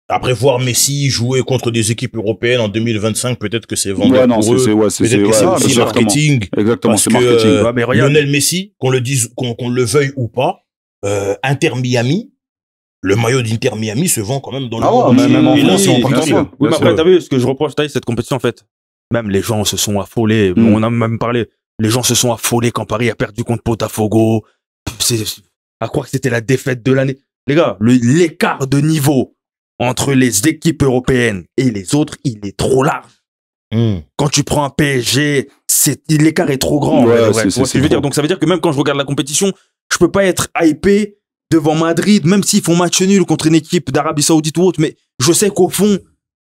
Après, voir Messi jouer contre des équipes européennes en 2025, peut-être que c'est vendeur Ouais, non, pour eux. c'est Peut-être que c'est aussi exactement. marketing. Exactement, Parce c'est que marketing. Ouais, mais regarde. Lionel Messi, qu'on le dise, qu'on le veuille ou pas, Inter Miami, le maillot d'Inter Miami se vend quand même dans le Ah ouais, monde. même en Et là, France, c'est on en parle partie. de ça. Oui, Bien mais sûr. après, t'as vu ce que je reproche à cette compétition, en fait. Même les gens se sont affolés. On a même parlé. Les gens se sont affolés quand Paris a perdu contre Botafogo. À croire que c'était la défaite de l'année. Les gars, l'écart de niveau entre les équipes européennes et les autres, il est trop large. Quand tu prends un PSG, l'écart est trop grand. Ouais, Ouais, c'est tu vois ce que je veux dire. Donc ça veut dire que même quand je regarde la compétition, je peux pas être hypé devant Madrid, même s'ils font match nul contre une équipe d'Arabie Saoudite ou autre, mais je sais qu'au fond,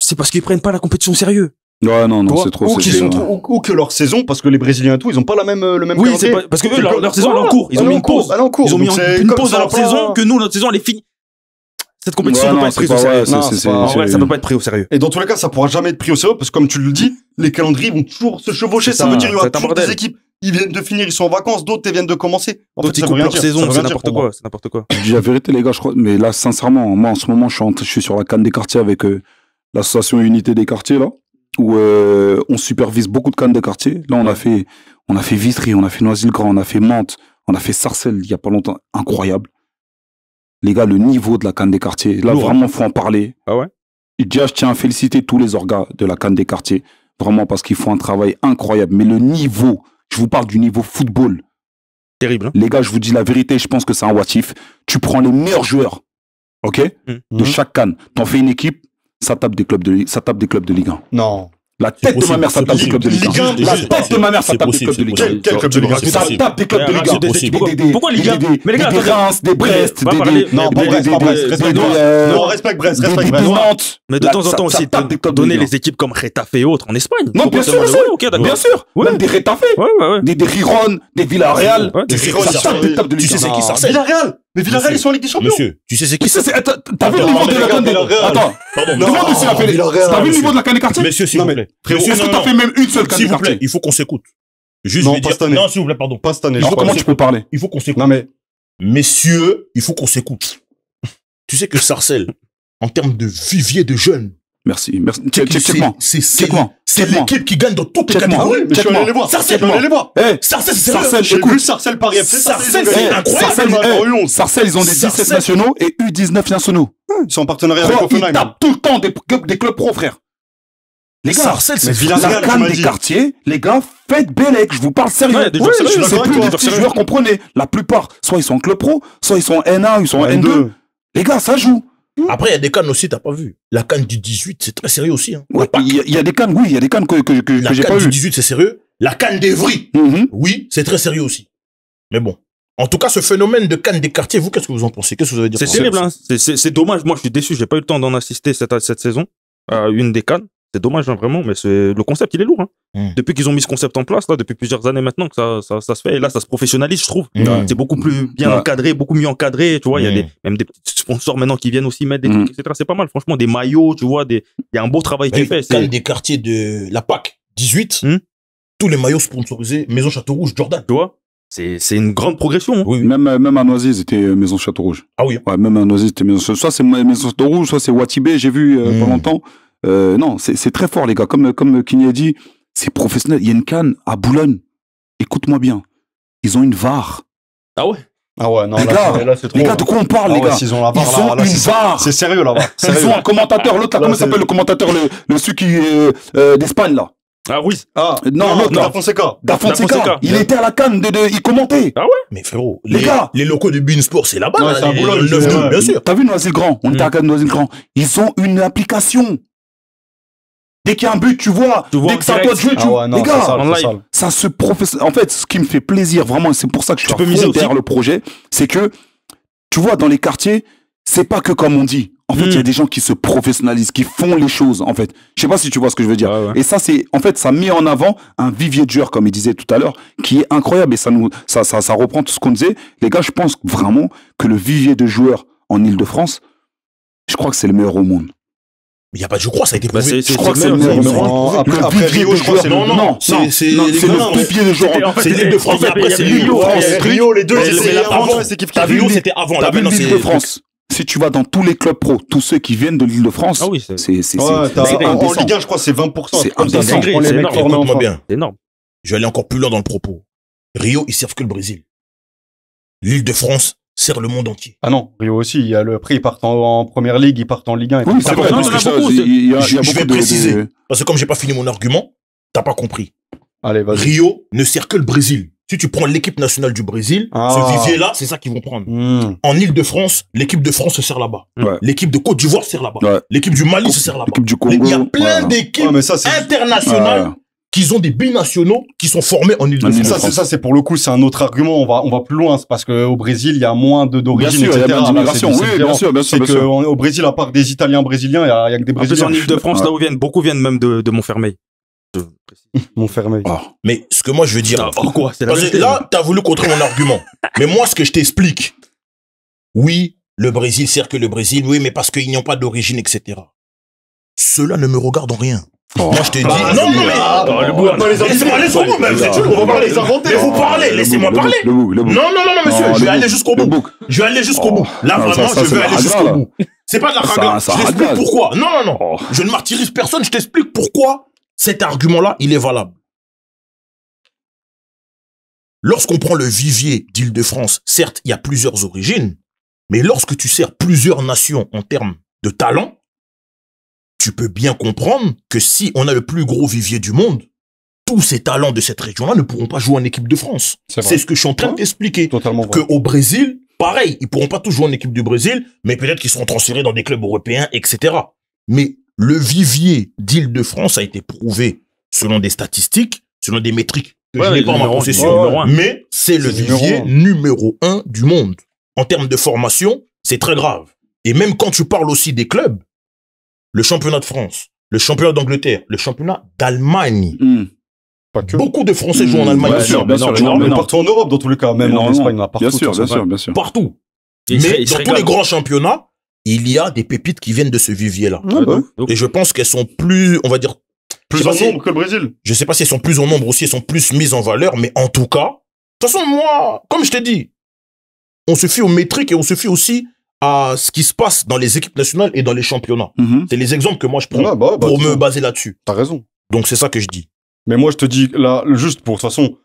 c'est parce qu'ils prennent pas la compétition au sérieux. Ouais, non, Tu vois, c'est trop. ou, c'est- qu'ils sont trop- ou que leur saison, parce que les Brésiliens et tout, ils ont pas le même Oui, calendrier. c'est pas, parce que eux, C'est leur saison, elle est en cours. Ils ont elle mis est en une pause. cours, elle est en cours. Ils ont mis Donc c'est une comme pause ça, dans leur pas- saison, que nous, notre saison, elle est finie. Cette compétition Ouais, peut non, pas être c'est prise au pas- sérieux. ouais, Non, c'est- c'est c'est- pas- En vrai, c'est- ça peut pas être pris au sérieux. Et dans tous les cas, ça pourra jamais être pris au sérieux, parce que comme tu le dis, les calendriers vont toujours se chevaucher. Ça Putain, veut dire qu'il y ça aura va être un toujours des bordel. éques. Ils viennent de finir, ils sont en vacances, d'autres viennent de commencer. En D'autres, fait, ils ça veut coupent rien leur dire, ça saison, veut c'est rien dire n'importe pour moi. quoi. C'est n'importe quoi. Je dis la vérité, les gars, je crois. Mais là, sincèrement, moi, en ce moment, je suis sur la canne des quartiers avec l'association Unité des quartiers, là, où on supervise beaucoup de cannes des quartiers. Là, on a fait Vitry, on a fait Noisy-le-Grand, on a fait Mantes, on a fait Sarcelles il y a pas longtemps. Incroyable. Les gars, le niveau de la canne des quartiers, là, Lourd, hein. vraiment, faut en parler. Ah ouais? Et déjà, je tiens à féliciter tous les orgas de la canne des quartiers. Vraiment, parce qu'ils font un travail incroyable. Mais le niveau, je vous parle du niveau football. Terrible, hein. Les gars, je vous dis la vérité, je pense que c'est un what if. Tu prends les meilleurs joueurs, ok, de chaque canne. T'en fais une équipe, ça tape des clubs de Ligue 1. Non. La tête de ma possible, mère, ça c'est tape des possible. clubs de Ligue 1. Ligue 1, La c'est tête de ma mère, ça c'est tape des possible, clubs de Ligue c'est 1. possible. Quel club de Ligue 1? C'est Ça possible. tape des clubs de Ligue 1. possible. Pourquoi Ligue 1? Mais les gars, des attendez. Reims, des Brest, va des parler- Non, pas Brest, pas Brest. Respecte Brest. Non, respecte Brest, respecte Brest. Nantes. Mais de Là, temps en ça- temps ça aussi, tape des clubs de donner Ligue 1. les équipes comme Retafe et autres en Espagne. Non, Faut bien pas sûr, seulement- je sais. Ouais, ok, d'accord. Bien sûr. Ouais. Même des Retafe, Ouais. des Riron, des Villarreal. Ouais, Tu sais quoi, Ça Sarcelles tape des clubs de Tu Ligue sais 1. c'est qui Sarcelles? Villarreal. Mais Villarreal, ils sont en Ligue des Champions. Monsieur, tu sais c'est qui Qui ça, ça? c'est- T'as vu le Attends, niveau de la regarde, canne des... Villarreal. Attends, Pardon, demande s'il a fait... Villarreal, T'as vu le monsieur. niveau de la canne des quartiers? Monsieur, s'il Non, vous mais, plaît. frérot, Monsieur, Est-ce que non, t'as non. fait même une seule canne S'il des vous plaît, quartiers? il faut qu'on s'écoute. Juste, Non, je vais pas dire. cette année. Non, s'il vous plaît, pardon. Pas cette année. Non, je comment pense. tu peux parler? Il faut qu'on s'écoute. Non, mais Messieurs, il faut qu'on s'écoute. Tu sais que Sarcelles, en termes de vivier de jeunes, Merci. c'est Check-moi. c'est Check-moi. l'équipe qui gagne dans toutes les Check-moi. catégories. mais je suis allé les voir. Sarcelles, Je suis allé les voir. Eh, Sarcelles, c'est sérieux. Sarcelles, J'ai écoute. vu Sarcelles Paris FC. Sarcelles, ils ont c'est gagné. incroyable. Sarcelles, ils ont des 17 Sarcelles. nationaux et U19 nationaux. Ils sont en partenariat avec Frère, ils Offenheim. tapent tout le temps des clubs pro, frère. Les gars, Sarcelles, mais c'est Villarreal, la tu canne m'as des dit. quartiers, les gars, faites Bélec, je vous parle sérieux. Ouais, des joueurs sérieux, je suis c'est d'accord plus avec des toi. petits joueurs, comprenez. La plupart, soit ils sont en club pro, soit ils sont en N1, ils sont en N2. Les gars, ça joue. Après, il y a des cannes aussi, t'as pas vu. La canne du 18, c'est très sérieux aussi. Hein. Ouais, il y a des cannes, oui, il y a des cannes que La j'ai pas canne du vues. 18, c'est sérieux. La canne d'Evry, Mhm. oui, c'est très sérieux aussi. Mais bon. En tout cas, ce phénomène de canne des quartiers, vous, qu'est-ce que vous en pensez? Qu'est-ce que vous avez dire C'est par rapport terrible, à ça? hein. C'est dommage. Moi, je suis déçu. J'ai pas eu le temps d'en assister cette saison à une des cannes. C'est dommage, hein, vraiment, mais le concept, il est lourd. Hein. Depuis qu'ils ont mis ce concept en place, là, depuis plusieurs années maintenant que ça se fait, et là, ça se professionnalise, je trouve. C'est beaucoup plus bien encadré, beaucoup mieux encadré, tu vois. Il y a même des petits sponsors maintenant qui viennent aussi mettre des trucs, etc. C'est pas mal, franchement, des maillots, tu vois, il y a un beau travail qui est fait. Canne des quartiers de la PAC 18, tous les maillots sponsorisés, Maison Château Rouge, Jordan. Tu vois, c'est une grande progression. Hein. Oui, oui. Même à Noisy, c'était Maison Château Rouge. Ah oui. Ouais, même à Noisy, c'était Maison Château Rouge. Soit c'est Maison Château Rouge, soit c'est Watibé, j'ai vu pas longtemps. Non, c'est très fort, les gars. Comme Kini a dit, c'est professionnel. Il y a une canne à Boulogne. Écoute-moi bien. Ils ont une VAR. Ah ouais? Ah ouais, non, Les gars, c'est trop. les gars, de quoi on parle, les gars? S'ils ont la Ils VAR, ont là, une VAR. c'est sérieux, là-bas. Ils ont un commentateur. L'autre, là, Là, comment c'est- s'appelle le commentateur, le celui qui d'Espagne, là? Ah oui. Ah, Non, l'autre, Da là. Fonseca. Da Fonseca. Fonseca. Il était à la canne il commentait. Mais frérot, Les gars. les locaux de Beansport, c'est là-bas, Ouais, là, c'est à les- Boulogne, le 9-2, ouais. bien sûr. T'as vu Noisy-le-Grand? On était à la canne de Noisy-le-Grand. Ils ont une application. Dès qu'il y a un but, tu vois. Tu vois Dès en que c'est à toi de direct. jouer, tu Ah ouais, non, les c'est gars, sale, en c'est live. sale. ça se professionnalise. En fait, ce qui me fait plaisir, vraiment, et c'est pour ça que je suis peux à miser fond aussi. derrière le projet, c'est que, tu vois, dans les quartiers, c'est pas que comme on dit. En fait, il y a des gens qui se professionnalisent, qui font les choses, en fait. Je sais pas si tu vois ce que je veux dire. Ouais, ouais. Et ça, en fait, ça met en avant un vivier de joueurs, comme il disait tout à l'heure, qui est incroyable. Et ça reprend tout ce qu'on disait. Les gars, je pense vraiment que le vivier de joueurs en Ile-de-France, je crois que c'est le meilleur au monde. Il y a pas, je crois, ça a été Bah, prouvé. Je crois que c'est le meilleur au monde. Après Rio, je crois que c'est Non, non, c'est le vivier de joueurs. c'est l'île de France. Après, c'est l'île de France. Rio, les deux, Mais c'est la avant, France, c'est kiff t'as vu, nous, c'était avant. T'as Là, vu maintenant, l'île c'est de France? Si tu vas dans tous les clubs pro, tous ceux qui viennent de l'Île-de-France, Ah oui, c'est En indécent. Ligue 1, je crois, c'est 20%. C'est Comme ça, indécent. on prend les C'est mecs énorme. formés en Écoute-moi France. bien. C'est énorme. Je vais aller encore plus loin dans le propos. Rio, ils servent que le Brésil. L'île de France sert le monde entier. Ah non, Rio aussi, il y a après ils partent en première ligue, ils partent en Ligue 1. Oui, c'est vrai, Non, parce non, que non, ça, beaucoup, il y a Je vais beaucoup préciser. Parce que comme j'ai pas fini mon argument, t'as pas compris. Allez, vas-y. Rio ne sert que le Brésil. Si tu prends l'équipe nationale du Brésil, Ah. ce vivier-là, c'est ça qu'ils vont prendre. En Île-de-France, l'équipe de France se sert là-bas. Ouais. L'équipe de Côte d'Ivoire se sert là-bas. Ouais. L'équipe du Mali se sert là-bas. L'équipe du Congo. Il y a plein ouais. d'équipes Ouais, mais ça, c'est internationales Ouais. qui ont des binationaux qui sont formés en Île-de-France. ça, c'est pour le coup, c'est un autre argument. On va plus loin. C'est parce qu'au Brésil, il y a moins d'origine, Bien sûr, etc. il y a moins Là, d'immigration. c'est Oui, différent. bien sûr, bien sûr. C'est qu'au Brésil, à part des Italiens brésiliens, il y a que des En plus, Brésiliens. en Ile-de-France, là où viennent, beaucoup viennent même de Montfermeil. Montfermeil. Oh. Mais ce que moi je veux dire, Oh, quoi, c'est la parce que vérité. là, t'as voulu contrer mon argument. Mais moi, ce que je t'explique, oui, le Brésil sert que le Brésil, oui, mais parce qu'ils n'ont pas d'origine, etc. Cela ne me regarde en rien. Oh. Moi, je te dis, non, mais laissez-moi aller jusqu'au bout, même, c'est sûr, on va pas les inventer. Mais vous parlez, laissez-moi parler. Le bouc. Non, monsieur, Oh, je vais le aller bouc. jusqu'au Le bout. bouc. Je vais aller jusqu'au Oh. bout. Là, Non, vraiment, ça, je c'est vais la aller raga, jusqu'au là. bout. C'est pas de la Ça, raga. ça Je t'explique ragade. pourquoi. Non. Oh. Je ne martyrise personne, je t'explique pourquoi cet argument-là, il est valable. Lorsqu'on prend le vivier d'Île-de-France, certes, il y a plusieurs origines, mais lorsque tu sers plusieurs nations en termes de talent, tu peux bien comprendre que si on a le plus gros vivier du monde, tous ces talents de cette région-là ne pourront pas jouer en équipe de France. C'est vrai. C'est ce que je suis en train de t'expliquer. Totalement vrai. Qu'au Brésil, pareil, ils pourront pas tous jouer en équipe du Brésil, mais peut-être qu'ils seront transférés dans des clubs européens, etc. Mais le vivier d'Île-de-France a été prouvé selon des statistiques, selon des métriques que je n'ai pas en ma possession. Mais c'est le vivier numéro 1 du monde. En termes de formation, c'est très grave. Et même quand tu parles aussi des clubs, le championnat de France, le championnat d'Angleterre, le championnat d'Allemagne, Pas que. beaucoup de Français jouent en Allemagne. Bien aussi. sûr, bien sûr. Mais énormément. partout en Europe, dans tous les cas. Même en Espagne, on a partout. Bien sûr, ça, bien sûr. Partout. Et il se Mais dans tous régale. les grands championnats, il y a des pépites qui viennent de ce vivier-là. Ah bah, Et je pense qu'elles sont plus, on va dire, plus je sais en pas si- nombre que le Brésil. je sais pas si elles sont plus en nombre aussi, elles sont plus mises en valeur, mais en tout cas, de toute façon, moi, comme je t'ai dit, on se fie aux métriques et on se fie aussi à ce qui se passe dans les équipes nationales et dans les championnats. C'est les exemples que moi je prends Ah bah, pour tu me vois. baser là-dessus. T'as raison. Donc c'est ça que je dis. Mais moi, je te dis, là, juste pour, de toute façon,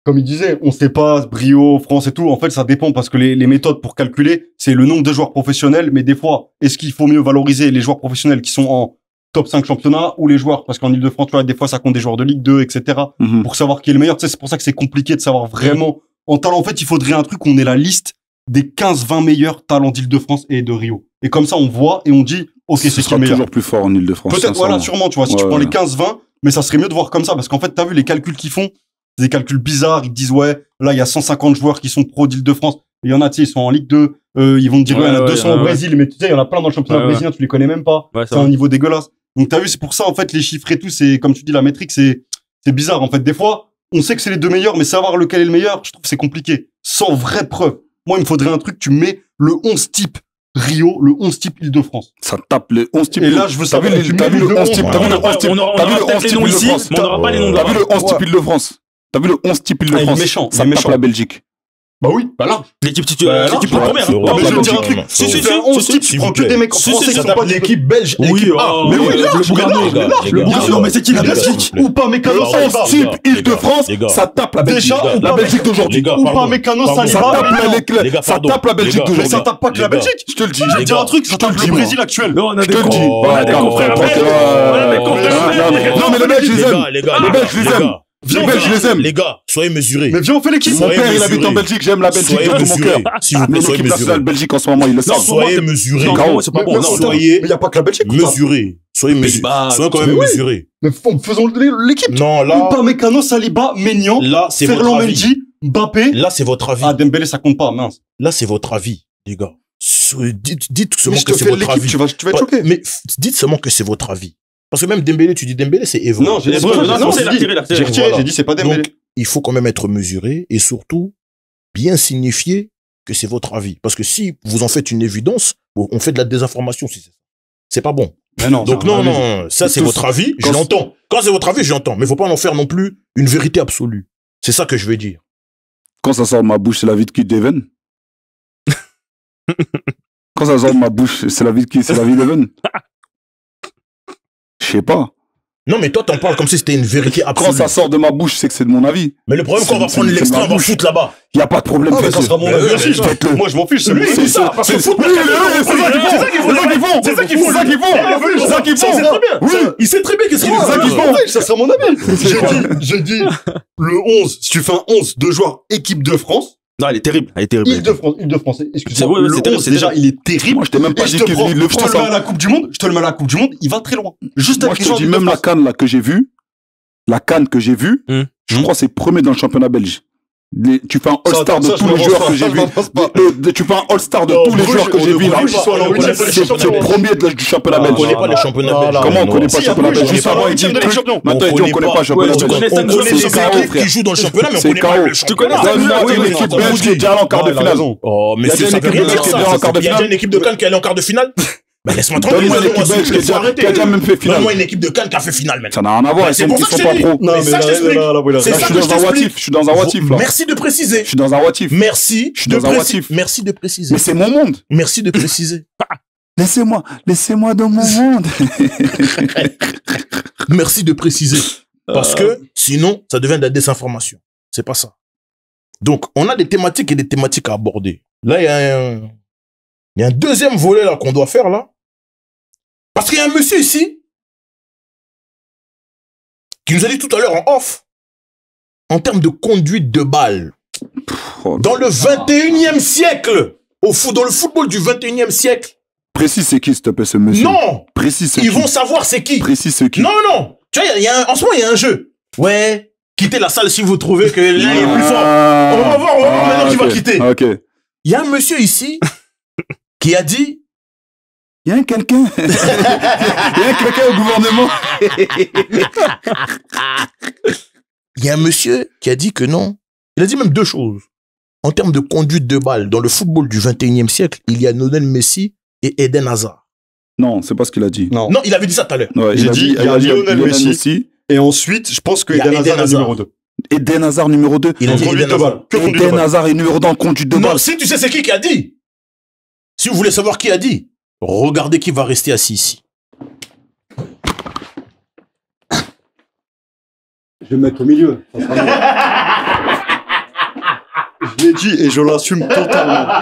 comme il disait, on sait pas, Brio, France et tout. En fait, ça dépend parce que les méthodes pour calculer, c'est le nombre de joueurs professionnels. Mais des fois, est-ce qu'il faut mieux valoriser les joueurs professionnels qui sont en top 5 championnat ou les joueurs? Parce qu'en Ile-de-France, tu vois, des fois, ça compte des joueurs de Ligue 2, etc. Pour savoir qui est le meilleur. Tu sais, c'est pour ça que c'est compliqué de savoir vraiment. En talent, en fait, il faudrait un truc où on ait la liste des 15-20 meilleurs talents d'Île-de-France et de Rio. Et comme ça, on voit et on dit, ok, Ce c'est qui sera le meilleur. toujours plus fort en Ile-de-France. Peut-être, voilà, sûrement, tu vois, si tu Ouais, prends ouais. les 15-20, mais ça serait mieux de voir comme ça, parce qu'en fait, t'as vu les calculs qu'ils font, c'est des calculs bizarres, ils te disent, ouais, là, il y a 150 joueurs qui sont pro d'Île-de-France, il y en a, tu sais, ils sont en Ligue 2, ils vont te dire, Ouais, ouais, il y en a ouais, 200 ouais, au ouais. Brésil, mais tu sais, il y en a plein dans le championnat Ouais, ouais. brésilien, tu les connais même pas, Ouais, c'est un niveau dégueulasse. Donc, t'as vu, c'est pour ça, en fait, les chiffres et tout, c'est, comme tu dis, la métrique, c'est bizarre, en fait. Des fois, on sait que c'est les deux meilleurs, mais savoir lequel est le meilleur, je trouve que c'est compliqué. Sans vraie preuve. Moi, il me faudrait un truc, tu mets le 11 type Rio, le 11 type Île-de-France. Ça tape les 11 types. Et là, je veux T'as vu savoir, tu t'as mets vu les le 11 deux type, onze, t'as vu On le aura 11 type, on aura t'as vu le peut-être 11 les type noms ici, Île-de-France. mais on n'aura pas les noms de T'as vu là-bas. le 11 type Île-de-France. T'as vu le 11 type Ah, il est Île-de-France. méchant, Ça il est tape méchant. la Belgique. Bah oui, bah là. L'équipe titulaire, l'équipe là, première. c'est vrai. Non, mais je veux bah, dire un non, truc. non, Si non, tu non, fais un non, 11 type, tu s'il prends vous que plaît. des mecs Si, français si, qui Ça sont pas tape l'équipe belge. Oui, équipe oh, A. Mais oui, le large, Bougano, large, les gars, large, les le gars. Bougano. Non, mais c'est qui la Les gars, Belgique? s'il vous plaît. Ou pas Mécano Alors, Saliba. les gars, Type Île-de-France, les gars. ça tape la Belgique. Déjà, La Belgique d'aujourd'hui. Les gars, Ou pas pardon. Mécano Pardon. Ça Saliba. tape Les gars, ça pardon. tape la Belgique Les gars, Mais d'aujourd'hui. ça tape pas que Les la gars. Belgique. Je te le dis. Je vais te dire un truc, ça Je te tape le le dis, Brésil actuel. Non, on a Je des te le dis. cons. Ouais, d'accord, d'accord, frère. d'accord. Non, mais les mecs, je les aime. Les gars, Les Belges, je les aime. Les Belges, je les aime. Les gars, soyez mesurés. Mais viens, on fait l'équipe. Mon père, il habite en Belgique. J'aime la Belgique Soyez de tout mon mesurés. cœur. S'il vous Mais plaît, soyez l'équipe nationale mesurés. Belgique en ce moment, il le Non, sait. soyez mesurés. Non, pour moi, c'est pas bon. Mais Non, soyez il n'y a pas que la Belgique. ou pas mesurés. Soyez mesurés. Pays-Bas, Soyez quand même mais oui. mesurés. Mais faisons l'équipe. Non, Ou là, pas Mécano Saliba, Maignan, là, c'est votre Ferland avis. Mendy, Mbappé. Là, c'est votre avis. Ah, Dembélé, ça compte pas, mince. Là, c'est votre avis, les gars. Dites Mais seulement je que te c'est fais votre l'équipe, avis. tu vas être choqué. Ouais, mais dites seulement que c'est votre avis. Parce que même Dembélé, tu dis Dembélé, c'est Evra. Non, j'ai dit, Non, non, c'est j'ai la dit, tirée, la tirée. j'ai retiré, Voilà. j'ai dit, c'est pas Dembélé. Donc, il faut quand même être mesuré et surtout bien signifier que c'est votre avis. Parce que si vous en faites une évidence, on fait de la désinformation. Si c'est pas bon. Mais non. Donc non, non, ça c'est Tous- votre avis, je quand- l'entends. Quand c'est votre avis, je l'entends. Mais faut pas en faire non plus une vérité absolue. C'est ça que je veux dire. Quand ça sort de ma bouche, c'est la vie de Kid Deven. Quand ça sort de ma bouche, c'est la vie de qui? C'est la vie d'Even? Je sais pas. Non, mais toi, t'en parles comme si c'était une vérité Quand absolue. ça sort de ma bouche, c'est que c'est de mon avis. Mais le problème, quand on va prendre l'extrait, on va foutre là-bas. Il n'y a pas de problème. Ah, mais ça sera mon avis aussi. Faites-le. Moi, je m'en fiche. C'est Lui, il dit ça, parce que foot, C'est ça qu'ils font. C'est très bien. Oui. Il sait très bien qu'est-ce qu'il C'est ça qu'ils veut. font. Ça sera mon avis. J'ai dit, le 11, si tu fais un 11 de joueurs équipe de France, Non, elle est terrible. Elle est terrible. Île-de-France, excusez-moi. Ouais, Le c'est terrible, 11, c'est déjà, terrible. il est terrible. Moi, je t'ai même pas Et dit je te que prends, le je te France. le mets à la Coupe du Monde, il va très loin. Juste Moi, avec je les te gens dis, de même la France. CAN là que j'ai vue, la CAN que j'ai vue, je crois que c'est premier dans le championnat belge. Tu fais un All-Star de tous les joueurs que j'ai vus. Tu fais un All-Star de tous les joueurs que j'ai vus là. C'est premier du championnat On belge. connaît pas le championnat belge. Comment on connaît pas le championnat belge? Bruges, Juste avant, il dit huitième de Ligue des Champions. Maintenant, il dit on connaît pas le championnat tu belge. connais On cinq connaît les joueurs, équipes frère. qui jouent dans le championnat, mais on C'est connaît pas KO. le championnat. Donne-moi une équipe belge qui est déjà allée en quart de finale. Oh, mais Il y a ça déjà veut une rien équipe dire belge qui est ça. déjà en quart de Il y a déjà finale. une équipe de Cannes qui est allée en quart de finale. Ben laisse-moi tranquille. Donne-moi une équipe belge qui a déjà même fait finale. Donne-moi une équipe de Cannes qui a fait finale, mec. Ça n'a rien à voir, ils C'est sont pour ça que pas je te dis. pro. Non, Mais ça, je t'explique. C'est Là, ça je suis que je dans un what t'explique. if, je suis dans un what if là. Merci de préciser. Je suis dans un what if. Merci Je suis de dans un what préciser. if. Merci de préciser. Mais c'est mon monde. Merci de préciser. Laissez-moi dans mon monde. Merci de préciser. Parce que sinon, ça devient de la désinformation. C'est pas ça. Donc, on a des thématiques et des thématiques à aborder. Là, il y a un deuxième volet là qu'on doit faire là. Parce qu'il y a un monsieur ici qui nous a dit tout à l'heure en off, en termes de conduite de balle, dans le 21e siècle, dans le football du 21e siècle, Précise c'est qui, s'il te plaît, ce monsieur? non, Précise c'est qui? ils vont savoir c'est qui. Précise c'est qui? Non, non. Tu vois, en ce moment, il y a un jeu. Ouais, quittez la salle si vous trouvez que l'un est plus fort. On va voir maintenant qui va quitter. Ok. Il y a un monsieur ici qui a dit... Il y a quelqu'un. Il y a quelqu'un au gouvernement. Il y a un monsieur qui a dit que non. Il a dit même deux choses. En termes de conduite de balle, dans le football du 21e siècle, il y a Lionel Messi et Eden Hazard. Non, c'est pas ce qu'il a dit. Non. Non, il avait dit ça tout à l'heure. Ouais, J'ai dit, il y a Lionel Messi. Et ensuite, je pense que Il y a Eden Hazard Eden est numéro 2. Eden Hazard numéro 2. Il a dit Conduite Eden de Hazard. balle. Que conduite de Eden balle. Hazard est numéro 2 en conduite de Non, balle. si tu sais c'est qui a dit. Si vous voulez savoir qui a dit, regardez qui va rester assis ici. Je vais me mettre au milieu. Je l'ai dit et je l'assume totalement.